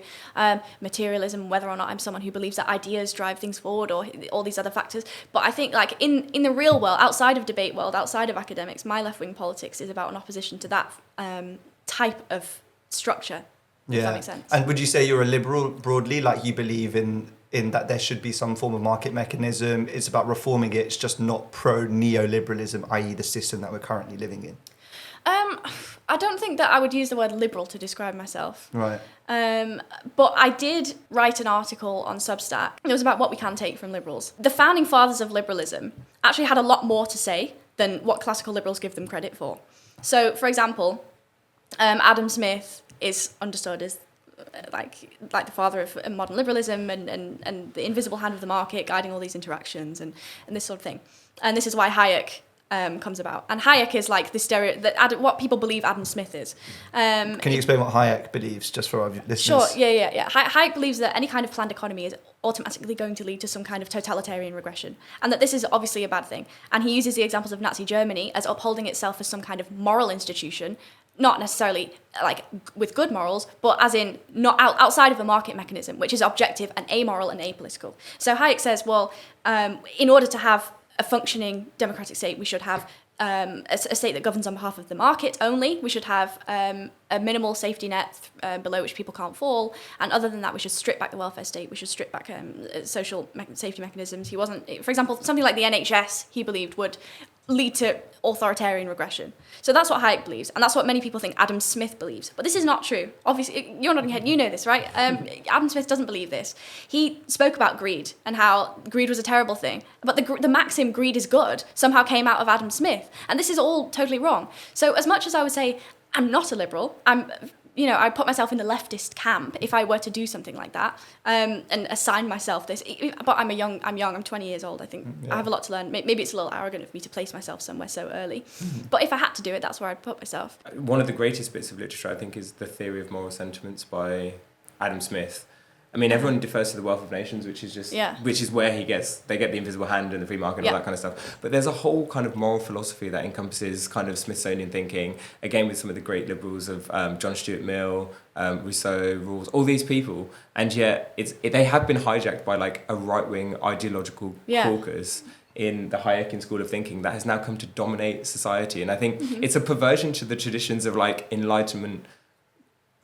materialism, whether or not I'm someone who believes that ideas drive things forward, or all these other factors. But I think like in the real world, outside of debate world, outside of academics, my left-wing politics is about an opposition to that type of structure. If that makes sense. And would you say you're a liberal broadly, like you believe in that there should be some form of market mechanism? It's about reforming it. It's just not pro-neoliberalism, i.e. the system that we're currently living in. I don't think that I would use the word liberal to describe myself. Right. But I did write an article on Substack. It was about what we can take from liberals. The founding fathers of liberalism actually had a lot more to say than what classical liberals give them credit for. So, for example, Adam Smith is understood as like the father of modern liberalism and the invisible hand of the market guiding all these interactions and this sort of thing. And this is why Hayek comes about. And Hayek is like the what people believe Adam Smith is. Can you explain what Hayek believes, just for our listeners? Sure, yeah. Hayek believes that any kind of planned economy is automatically going to lead to some kind of totalitarian regression, and that this is obviously a bad thing. And he uses the examples of Nazi Germany as upholding itself as some kind of moral institution, not necessarily like with good morals, but as in not outside of a market mechanism, which is objective and amoral and apolitical. So Hayek says, well, in order to have a functioning democratic state, we should have a state that governs on behalf of the market only. We should have a minimal safety net below which people can't fall. And other than that, we should strip back the welfare state. We should strip back social safety mechanisms. He wasn't, for example, something like the NHS, he believed would lead to authoritarian regression. So that's what Hayek believes, and that's what many people think Adam Smith believes. But this is not true. Obviously, you're nodding your head, you know this, right? Adam Smith doesn't believe this. He spoke about greed and how greed was a terrible thing. But the maxim, greed is good, somehow came out of Adam Smith. And this is all totally wrong. So as much as I would say, I'm not a liberal, I put myself in the leftist camp if I were to do something like that, and assign myself this. But I'm young, I'm 20 years old, I think. Yeah. I have a lot to learn. Maybe it's a little arrogant of me to place myself somewhere so early. But if I had to do it, that's where I'd put myself. One of the greatest bits of literature, I think, is The Theory of Moral Sentiments by Adam Smith. I mean, everyone defers to The Wealth of Nations, which is where they get the invisible hand and the free market and all that kind of stuff. But there's a whole kind of moral philosophy that encompasses kind of Smithsonian thinking, again with some of the great liberals of John Stuart Mill, Rousseau, Rawls, all these people, and yet they have been hijacked by like a right-wing ideological caucus in the Hayekian school of thinking that has now come to dominate society. And I think it's a perversion to the traditions of like Enlightenment,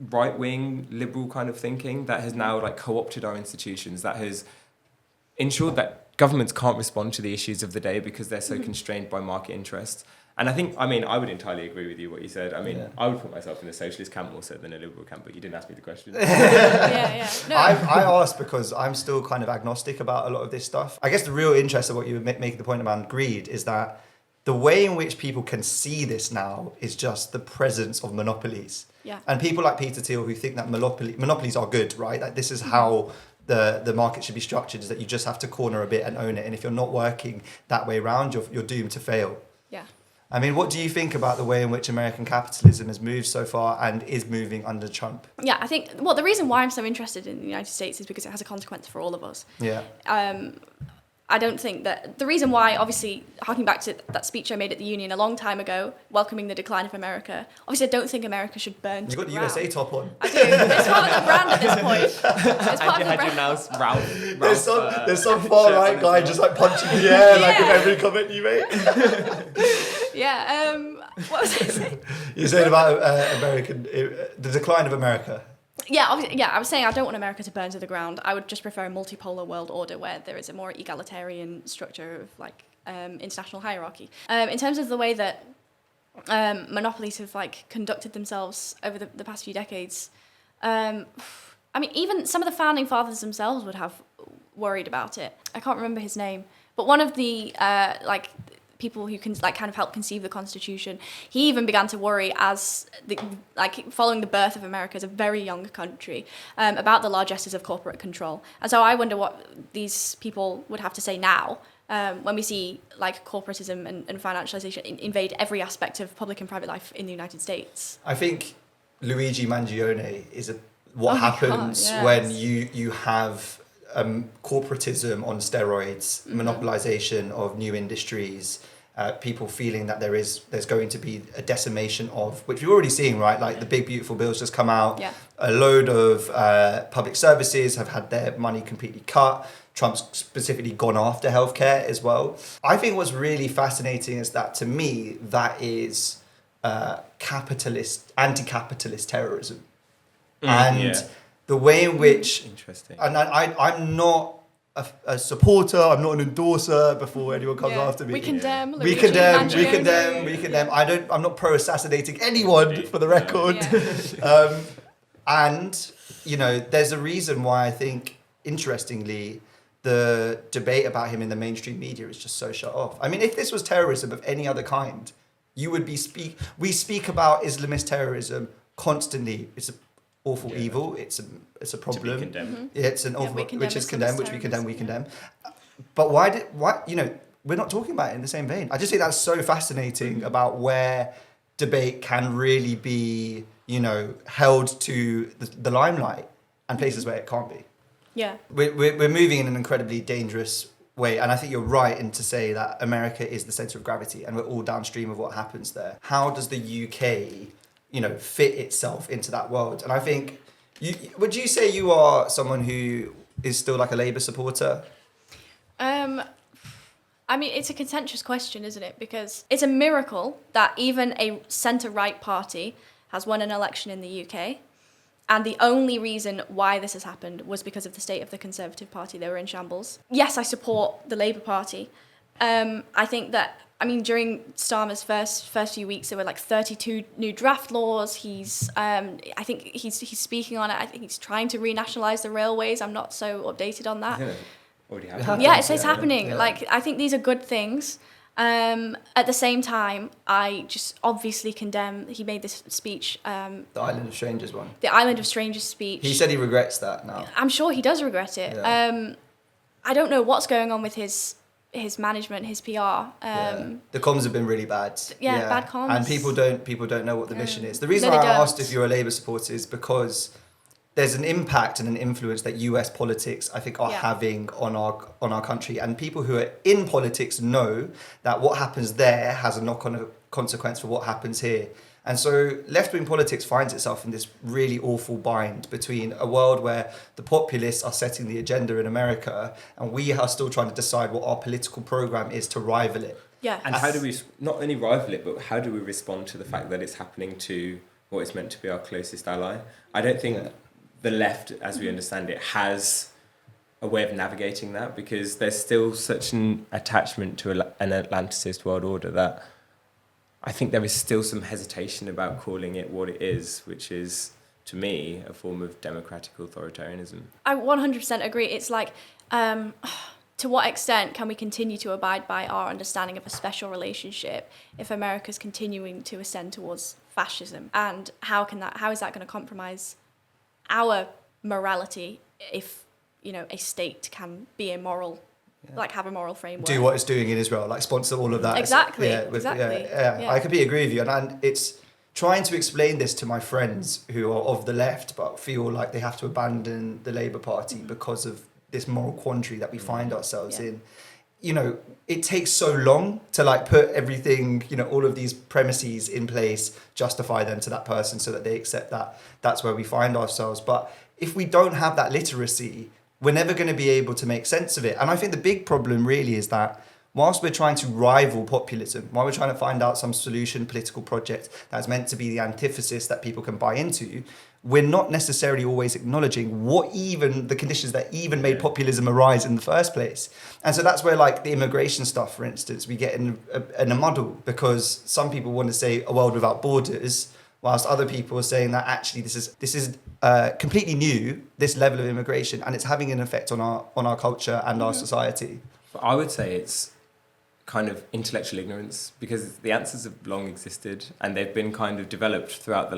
right-wing liberal kind of thinking that has now like co-opted our institutions, that has ensured that governments can't respond to the issues of the day because they're so constrained by market interests. And I would entirely agree with you what you said. I would put myself in the socialist camp more so than a liberal camp, but you didn't ask me the question. No. I asked because I'm still kind of agnostic about a lot of this stuff. I guess the real interest of what you were making the point about greed is that the way in which people can see this now is just the presence of monopolies. Yeah. And people like Peter Thiel who think that monopolies are good, right? Like this is how the market should be structured, is that you just have to corner a bit and own it. And if you're not working that way around, you're doomed to fail. Yeah. I mean, what do you think about the way in which American capitalism has moved so far and is moving under Trump? Yeah, I think, the reason why I'm so interested in the United States is because it has a consequence for all of us. Yeah. I don't think that the reason why, obviously, harking back to that speech I made at the Union a long time ago, welcoming the decline of America, obviously I don't think America should burn to You've got the the ground. USA top on. I do. It's part of the brand at this point. It's part of the brand. There's some far right guy just like punching the air like with every comment you make. Yeah. What was I saying? You're saying about the decline of America. Yeah, obviously, I was saying I don't want America to burn to the ground. I would just prefer a multipolar world order where there is a more egalitarian structure of like international hierarchy. In terms of the way that monopolies have like conducted themselves over the past few decades, even some of the founding fathers themselves would have worried about it. I can't remember his name, but one of the people who can like kind of help conceive the Constitution, he even began to worry as following the birth of America as a very young country about the largesses of corporate control. And so I wonder what these people would have to say now when we see like corporatism and financialization invade every aspect of public and private life in the United States. I think Luigi Mangione is what happens when you have corporatism on steroids, monopolization of new industries, people feeling that there's going to be a decimation of, which we're already seeing, right? Like the Big Beautiful Bill's just come out. Yeah. A load of public services have had their money completely cut. Trump's specifically gone after healthcare as well. I think what's really fascinating is that, to me, that is anti-capitalist terrorism. And the way in which... Interesting. And I'm not a supporter, I'm not an endorser before anyone comes after me. We condemn. We condemn. I'm not pro-assassinating anyone, for the record. Yeah. And, you know, there's a reason why I think, interestingly, the debate about him in the mainstream media is just so shut off. I mean, if this was terrorism of any other kind, you would be we speak about Islamist terrorism constantly. It's an awful evil. It's a problem. To be condemned. It's an awful, which is condemned, which we condemn. But why you know, we're not talking about it in the same vein. I just think that's so fascinating about where debate can really be, you know, held to the limelight and places where it can't be. Yeah. We're moving in an incredibly dangerous way, and I think you're right in to say that America is the centre of gravity and we're all downstream of what happens there. How does the UK, you know, fit itself into that world? And I think, would you say you are someone who is still like a Labour supporter? I mean, it's a contentious question, isn't it? Because it's a miracle that even a centre-right party has won an election in the UK. And the only reason why this has happened was because of the state of the Conservative Party. They were in shambles. Yes, I support the Labour Party. I think that, I mean, during Starmer's first few weeks, there were like 32 new draft laws. I think he's speaking on it. I think he's trying to renationalise the railways. I'm not so updated on that. Already happened. Yeah, it's happening. Yeah. Like, I think these are good things. At the same time, I just obviously condemn, he made this speech. The Island of Strangers one. The Island of Strangers speech. He said he regrets that now. I'm sure he does regret it. Yeah. I don't know what's going on with his management, his PR. The comms have been really bad. Yeah, bad comms. And people don't know what the mission is. The reason I asked if you're a Labour supporter is because there's an impact and an influence that US politics, I think, are having on our country. And people who are in politics know that what happens there has a knock-on consequence for what happens here. And so left-wing politics finds itself in this really awful bind between a world where the populists are setting the agenda in America and we are still trying to decide what our political program is to rival it. Yeah. And how do we, not only rival it, but how do we respond to the fact that it's happening to what is meant to be our closest ally? I don't think the left, as we understand it, has a way of navigating that, because there's still such an attachment to an Atlanticist world order that I think there is still some hesitation about calling it what it is, which is, to me, a form of democratic authoritarianism. I 100% agree. It's like, to what extent can we continue to abide by our understanding of a special relationship if America's continuing to ascend towards fascism? And how is that going to compromise our morality if, you know, a state can be immoral, like have a moral framework? Do what it's doing in Israel, like sponsor all of that. Exactly. Exactly. I completely agree with you. And it's trying to explain this to my friends who are of the left but feel like they have to abandon the Labour Party because of this moral quandary that we find ourselves in. You know, it takes so long to like put everything, you know, all of these premises in place, justify them to that person so that they accept that that's where we find ourselves. But if we don't have that literacy, we're never going to be able to make sense of it. And I think the big problem really is that whilst we're trying to rival populism, while we're trying to find out some solution, political project that's meant to be the antithesis that people can buy into, we're not necessarily always acknowledging what even the conditions that even made populism arise in the first place. And so that's where, like, the immigration stuff, for instance, we get in a muddle, because some people want to say a world without borders, whilst other people are saying that actually this is completely new, this level of immigration, and it's having an effect on our culture and our society. I would say it's kind of intellectual ignorance, because the answers have long existed and they've been kind of developed throughout the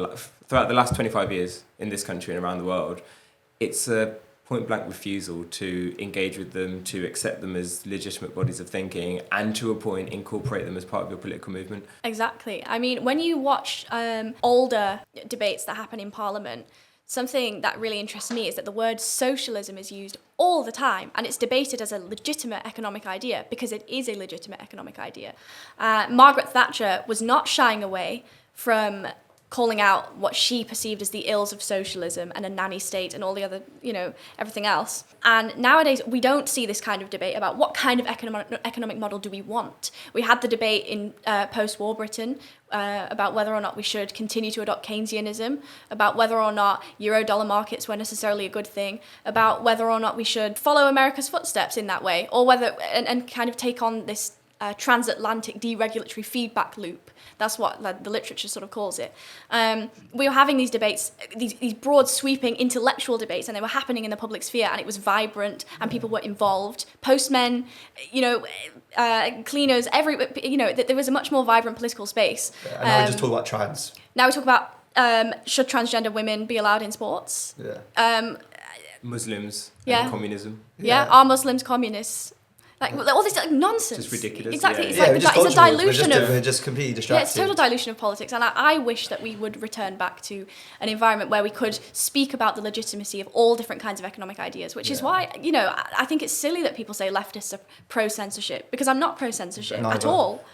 last 25 years in this country and around the world. It's a point-blank refusal to engage with them, to accept them as legitimate bodies of thinking, and to a point incorporate them as part of your political movement. Exactly. I mean, when you watch older debates that happen in Parliament, something that really interests me is that the word socialism is used all the time, and it's debated as a legitimate economic idea because it is a legitimate economic idea. Margaret Thatcher was not shying away from calling out what she perceived as the ills of socialism and a nanny state and all the other, everything else. And nowadays, we don't see this kind of debate about what kind of economic model do we want. We had the debate in post-war Britain about whether or not we should continue to adopt Keynesianism, about whether or not euro-dollar markets were necessarily a good thing, about whether or not we should follow America's footsteps in that way, or whether, and kind of take on this transatlantic deregulatory feedback loop. That's what the literature sort of calls it. We were having these debates, these broad, sweeping intellectual debates, and they were happening in the public sphere, and it was vibrant, and people were involved. Postmen, cleaners, there was a much more vibrant political space. And now we just talk about trans. Now we talk about should transgender women be allowed in sports? Yeah. Muslims Yeah. and communism. Yeah. Are Muslims communists? Like all this nonsense. Just ridiculous. Exactly. Yeah, It's yeah. like it's a dilution We're just completely distracted. Yeah, it's total dilution of politics, and I wish that we would return back to an environment where we could speak about the legitimacy of all different kinds of economic ideas, which is why, I think it's silly that people say leftists are pro-censorship, because I'm not pro-censorship at all.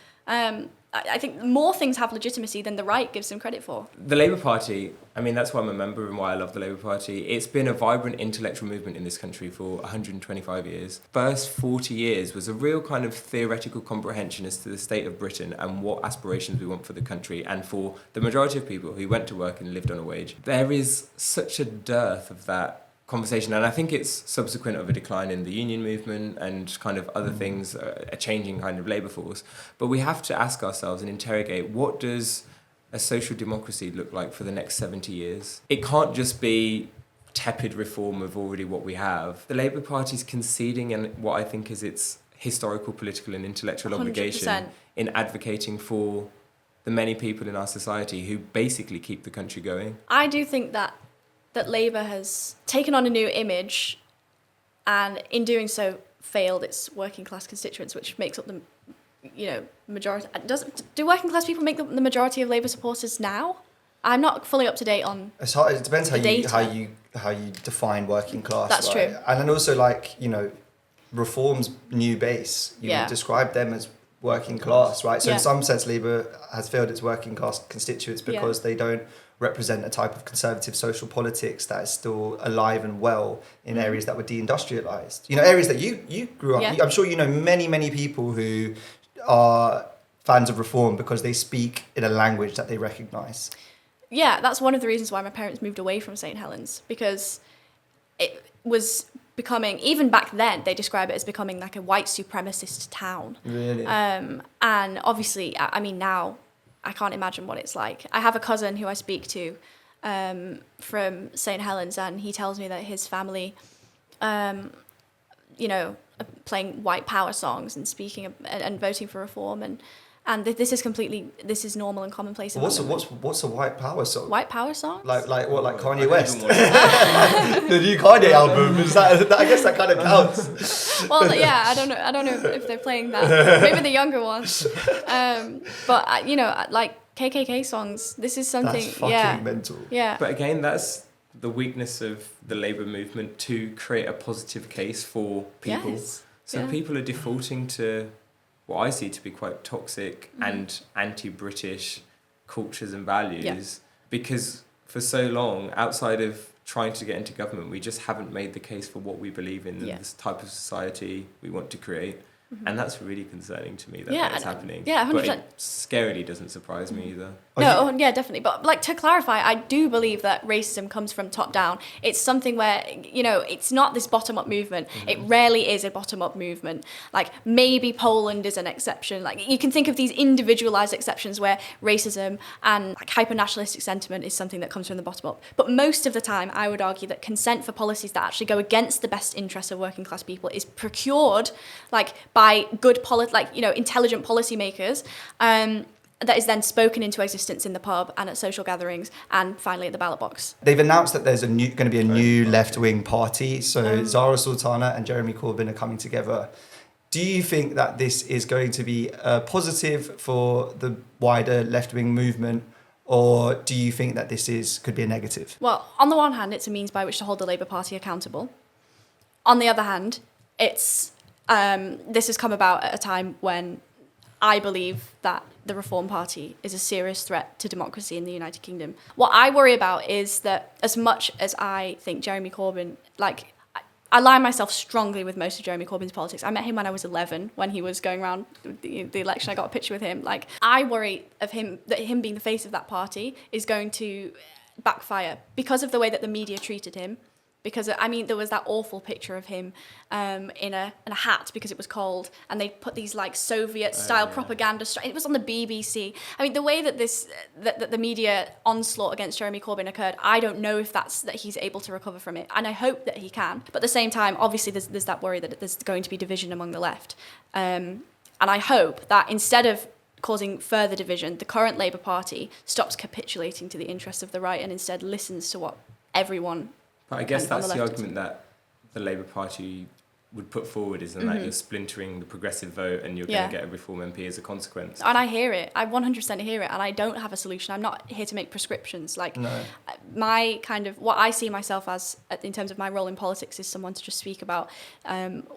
I think more things have legitimacy than the right gives them credit for. The Labour Party, that's why I'm a member and why I love the Labour Party. It's been a vibrant intellectual movement in this country for 125 years. First 40 years was a real kind of theoretical comprehension as to the state of Britain and what aspirations we want for the country and for the majority of people who went to work and lived on a wage. There is such a dearth of that conversation, and I think it's subsequent of a decline in the union movement and kind of other things, a changing kind of labour force. But we have to ask ourselves and interrogate, what does a social democracy look like for the next 70 years? It can't just be tepid reform of already what we have. The Labour Party's conceding in what I think is its historical, political and intellectual 100%. obligation in advocating for the many people in our society who basically keep the country going. I do think that Labour has taken on a new image, and in doing so failed its working class constituents, which makes up the majority. Do working class people make up the majority of Labour supporters now? I'm not fully up to date on. It's hard. It depends how data. you define working class. That's right? true. And then also Reform's new base. You would describe them as working class, right? So in some sense, Labour has failed its working class constituents because they don't represent a type of conservative social politics that is still alive and well in areas that were deindustrialized. Areas that you grew up. Yeah. I'm sure you know many people who are fans of reform because they speak in a language that they recognize. Yeah, that's one of the reasons why my parents moved away from St. Helens, because it was becoming, even back then, they describe it as becoming like a white supremacist town. Really? And obviously, now I can't imagine what it's like. I have a cousin who I speak to from St. Helens, and he tells me that his family, are playing white power songs and speaking and voting for reform, and this is normal and commonplace. What's a white power song? White power songs? Like what? Like Kanye West? The new Kanye album? Is that? I guess that kind of counts. Well, yeah, I don't know if they're playing that. Maybe the younger ones. But like KKK songs. This is something. That's fucking mental. Yeah. But again, that's the weakness of the Labour movement, to create a positive case for people. Yes. So people are defaulting to what I see to be quite toxic and anti-British cultures and values, because for so long, outside of trying to get into government, we just haven't made the case for what we believe in, this type of society we want to create. And that's really concerning to me that that's happening. Yeah, 100%. But it scarily doesn't surprise me either. Definitely. But to clarify, I do believe that racism comes from top down. It's something where, it's not this bottom-up movement. It rarely is a bottom-up movement. Like, maybe Poland is an exception. Like, you can think of these individualized exceptions where racism and hyper-nationalistic sentiment is something that comes from the bottom up. But most of the time, I would argue that consent for policies that actually go against the best interests of working class people is procured, by good intelligent policymakers, that is then spoken into existence in the pub and at social gatherings and finally at the ballot box. They've announced that there's going to be a new left-wing party. So Zara Sultana and Jeremy Corbyn are coming together. Do you think that this is going to be a positive for the wider left-wing movement, or do you think that this could be a negative? Well, on the one hand, it's a means by which to hold the Labour Party accountable. On the other hand, it's this has come about at a time when I believe that the Reform Party is a serious threat to democracy in the United Kingdom. What I worry about is that as much as I think Jeremy Corbyn, like, I align myself strongly with most of Jeremy Corbyn's politics. I met him when I was 11, when he was going around the election. I got a picture with him. Like, I worry of him, that him being the face of that party is going to backfire because of the way that the media treated him. Because, I mean, there was that awful picture of him in a hat because it was cold, and they put these like Soviet-style propaganda. It was on the BBC. I mean, the way that that the media onslaught against Jeremy Corbyn occurred, I don't know if that he's able to recover from it, and I hope that he can. But at the same time, obviously, there's that worry that there's going to be division among the left, and I hope that instead of causing further division, the current Labour Party stops capitulating to the interests of the right and instead listens to what everyone. But I guess that's the argument that the Labour Party would put forward, isn't that you're splintering the progressive vote and you're going to get a Reform MP as a consequence. And I hear it. I 100% hear it. And I don't have a solution. I'm not here to make prescriptions. Like, my kind of, what I see myself as, in terms of my role in politics, is someone to just speak about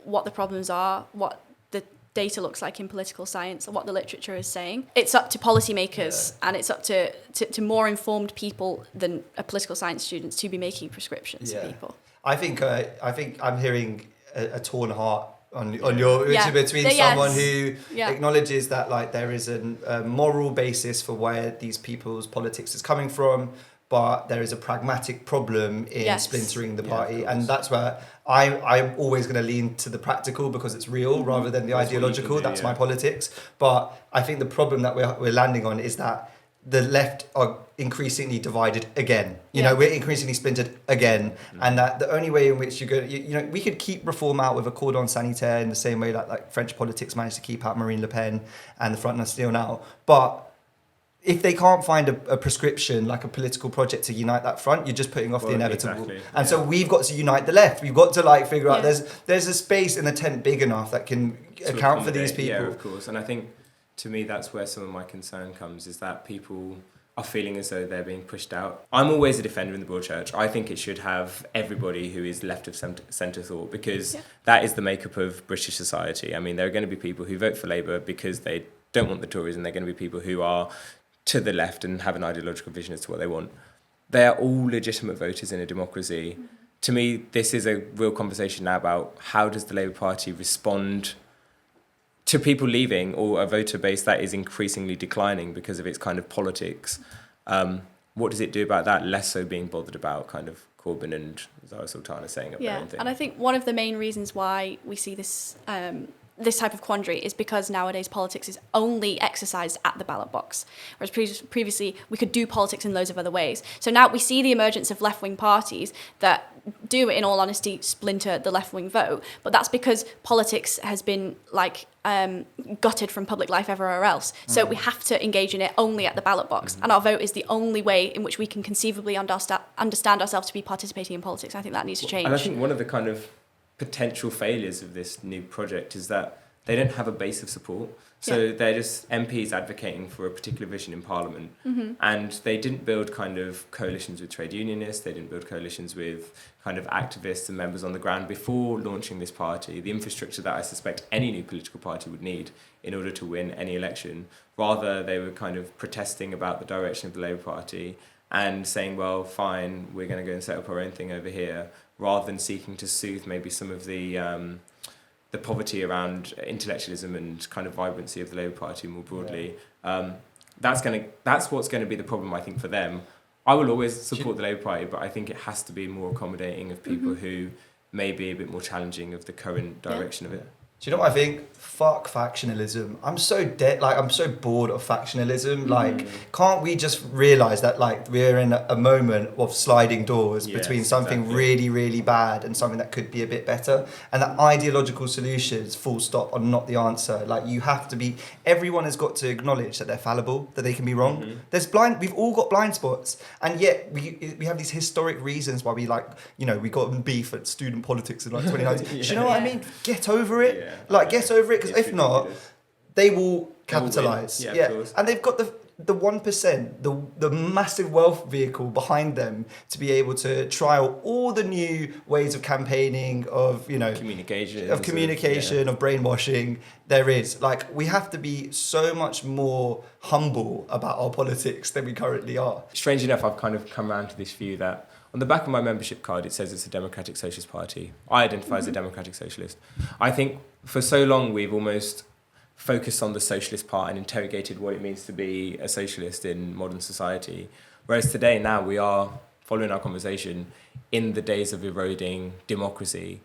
what the problems are, what the data looks like in political science, and what the literature is saying. It's up to policymakers and it's up to more informed people than political science students to be making prescriptions for people. I think I'm hearing a torn heart on your between someone who acknowledges that like there is a moral basis for where these people's politics is coming from, but there is a pragmatic problem in splintering the party, and that's where I'm always going to lean to the practical because it's real rather than the ideological. That's my politics. But I think the problem that we're landing on is that the left are increasingly divided again. You know, we're increasingly splintered again, and that the only way in which you know, we could keep reform out with a cordon sanitaire in the same way like French politics managed to keep out Marine Le Pen and the Front National now, but if they can't find a prescription, like a political project to unite that front, you're just putting off the inevitable. Exactly. And so we've got to unite the left. We've got to like figure out there's a space in the tent big enough that can account for these people. Yeah, of course. And I think, to me, that's where some of my concern comes, is that people are feeling as though they're being pushed out. I'm always a defender in the broad church. I think it should have everybody who is left of centre thought, because that is the makeup of British society. I mean, there are going to be people who vote for Labour because they don't want the Tories, and there are going to be people who are to the left and have an ideological vision as to what they want. They are all legitimate voters in a democracy. Mm-hmm. To me, this is a real conversation now about how does the Labour Party respond to people leaving, or a voter base that is increasingly declining because of its kind of politics. What does it do about that? Less so being bothered about kind of Corbyn and Sultana saying up their own thing. And I think one of the main reasons why we see this this type of quandary is because nowadays politics is only exercised at the ballot box, whereas previously we could do politics in loads of other ways. So now we see the emergence of left-wing parties that do, in all honesty, splinter the left-wing vote, but that's because politics has been like gutted from public life everywhere else. So we have to engage in it only at the ballot box, and our vote is the only way in which we can conceivably understand ourselves to be participating in politics. I think that needs to change. And I think one of the kind of potential failures of this new project is that they don't have a base of support. So they're just MPs advocating for a particular vision in Parliament. Mm-hmm. And they didn't build kind of coalitions with trade unionists, they didn't build coalitions with kind of activists and members on the ground before launching this party, the infrastructure that I suspect any new political party would need in order to win any election. Rather, they were kind of protesting about the direction of the Labour Party and saying, well, fine, we're going to go and set up our own thing over here, rather than seeking to soothe maybe some of the poverty around intellectualism and kind of vibrancy of the Labour Party more broadly. That's what's going to be the problem, I think, for them. I will always support the Labour Party, but I think it has to be more accommodating of people who may be a bit more challenging of the current direction of it. Do you know what I think? Fuck factionalism. I'm so bored of factionalism. Like, can't we just realise that like we're in a moment of sliding doors between something really, really bad and something that could be a bit better, and that ideological solutions, full stop, are not the answer. Like, you have to be. Everyone has got to acknowledge that they're fallible, that they can be wrong. We've all got blind spots, and yet we have these historic reasons why we we got in beef at student politics in like 2019. Do you know what I mean? Get over it. Get over it, because if not, they will capitalise. And they've got the 1%, the massive wealth vehicle behind them to be able to trial all the new ways of campaigning, of, you know, communication, of brainwashing there is. Like, we have to be so much more humble about our politics than we currently are. Strange enough, I've kind of come around to this view that on the back of my membership card, it says it's a Democratic Socialist Party. I identify as a Democratic Socialist. I think for so long we've almost focused on the socialist part and interrogated what it means to be a socialist in modern society. Whereas today, now we are, following our conversation, in the days of eroding democracy.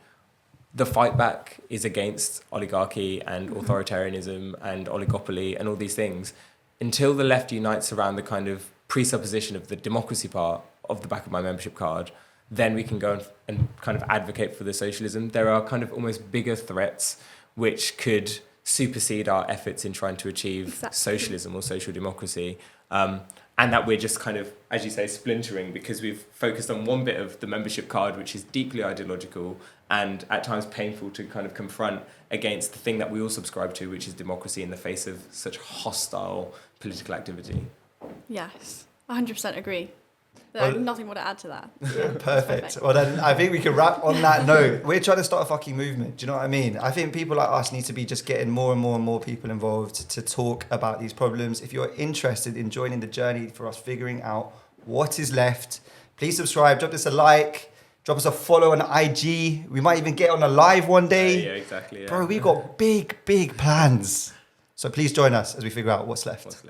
The fight back is against oligarchy and authoritarianism and oligopoly and all these things. Until the left unites around the kind of presupposition of the democracy part of the back of my membership card, then we can go and kind of advocate for the socialism. There are kind of almost bigger threats which could supersede our efforts in trying to achieve socialism or social democracy. And that we're just kind of, as you say, splintering because we've focused on one bit of the membership card, which is deeply ideological and at times painful to kind of confront against the thing that we all subscribe to, which is democracy in the face of such hostile political activity. Yes, 100% agree. Well, nothing more to add to that. Yeah, perfect. Well, then I think we can wrap on that note. We're trying to start a fucking movement. Do you know what I mean? I think people like us need to be just getting more and more and more people involved to talk about these problems. If you're interested in joining the journey for us figuring out what is left, please subscribe, drop us a like, drop us a follow on IG. We might even get on a live one day. Yeah, exactly. Yeah. Bro, we've got big, big plans. So please join us as we figure out what's left.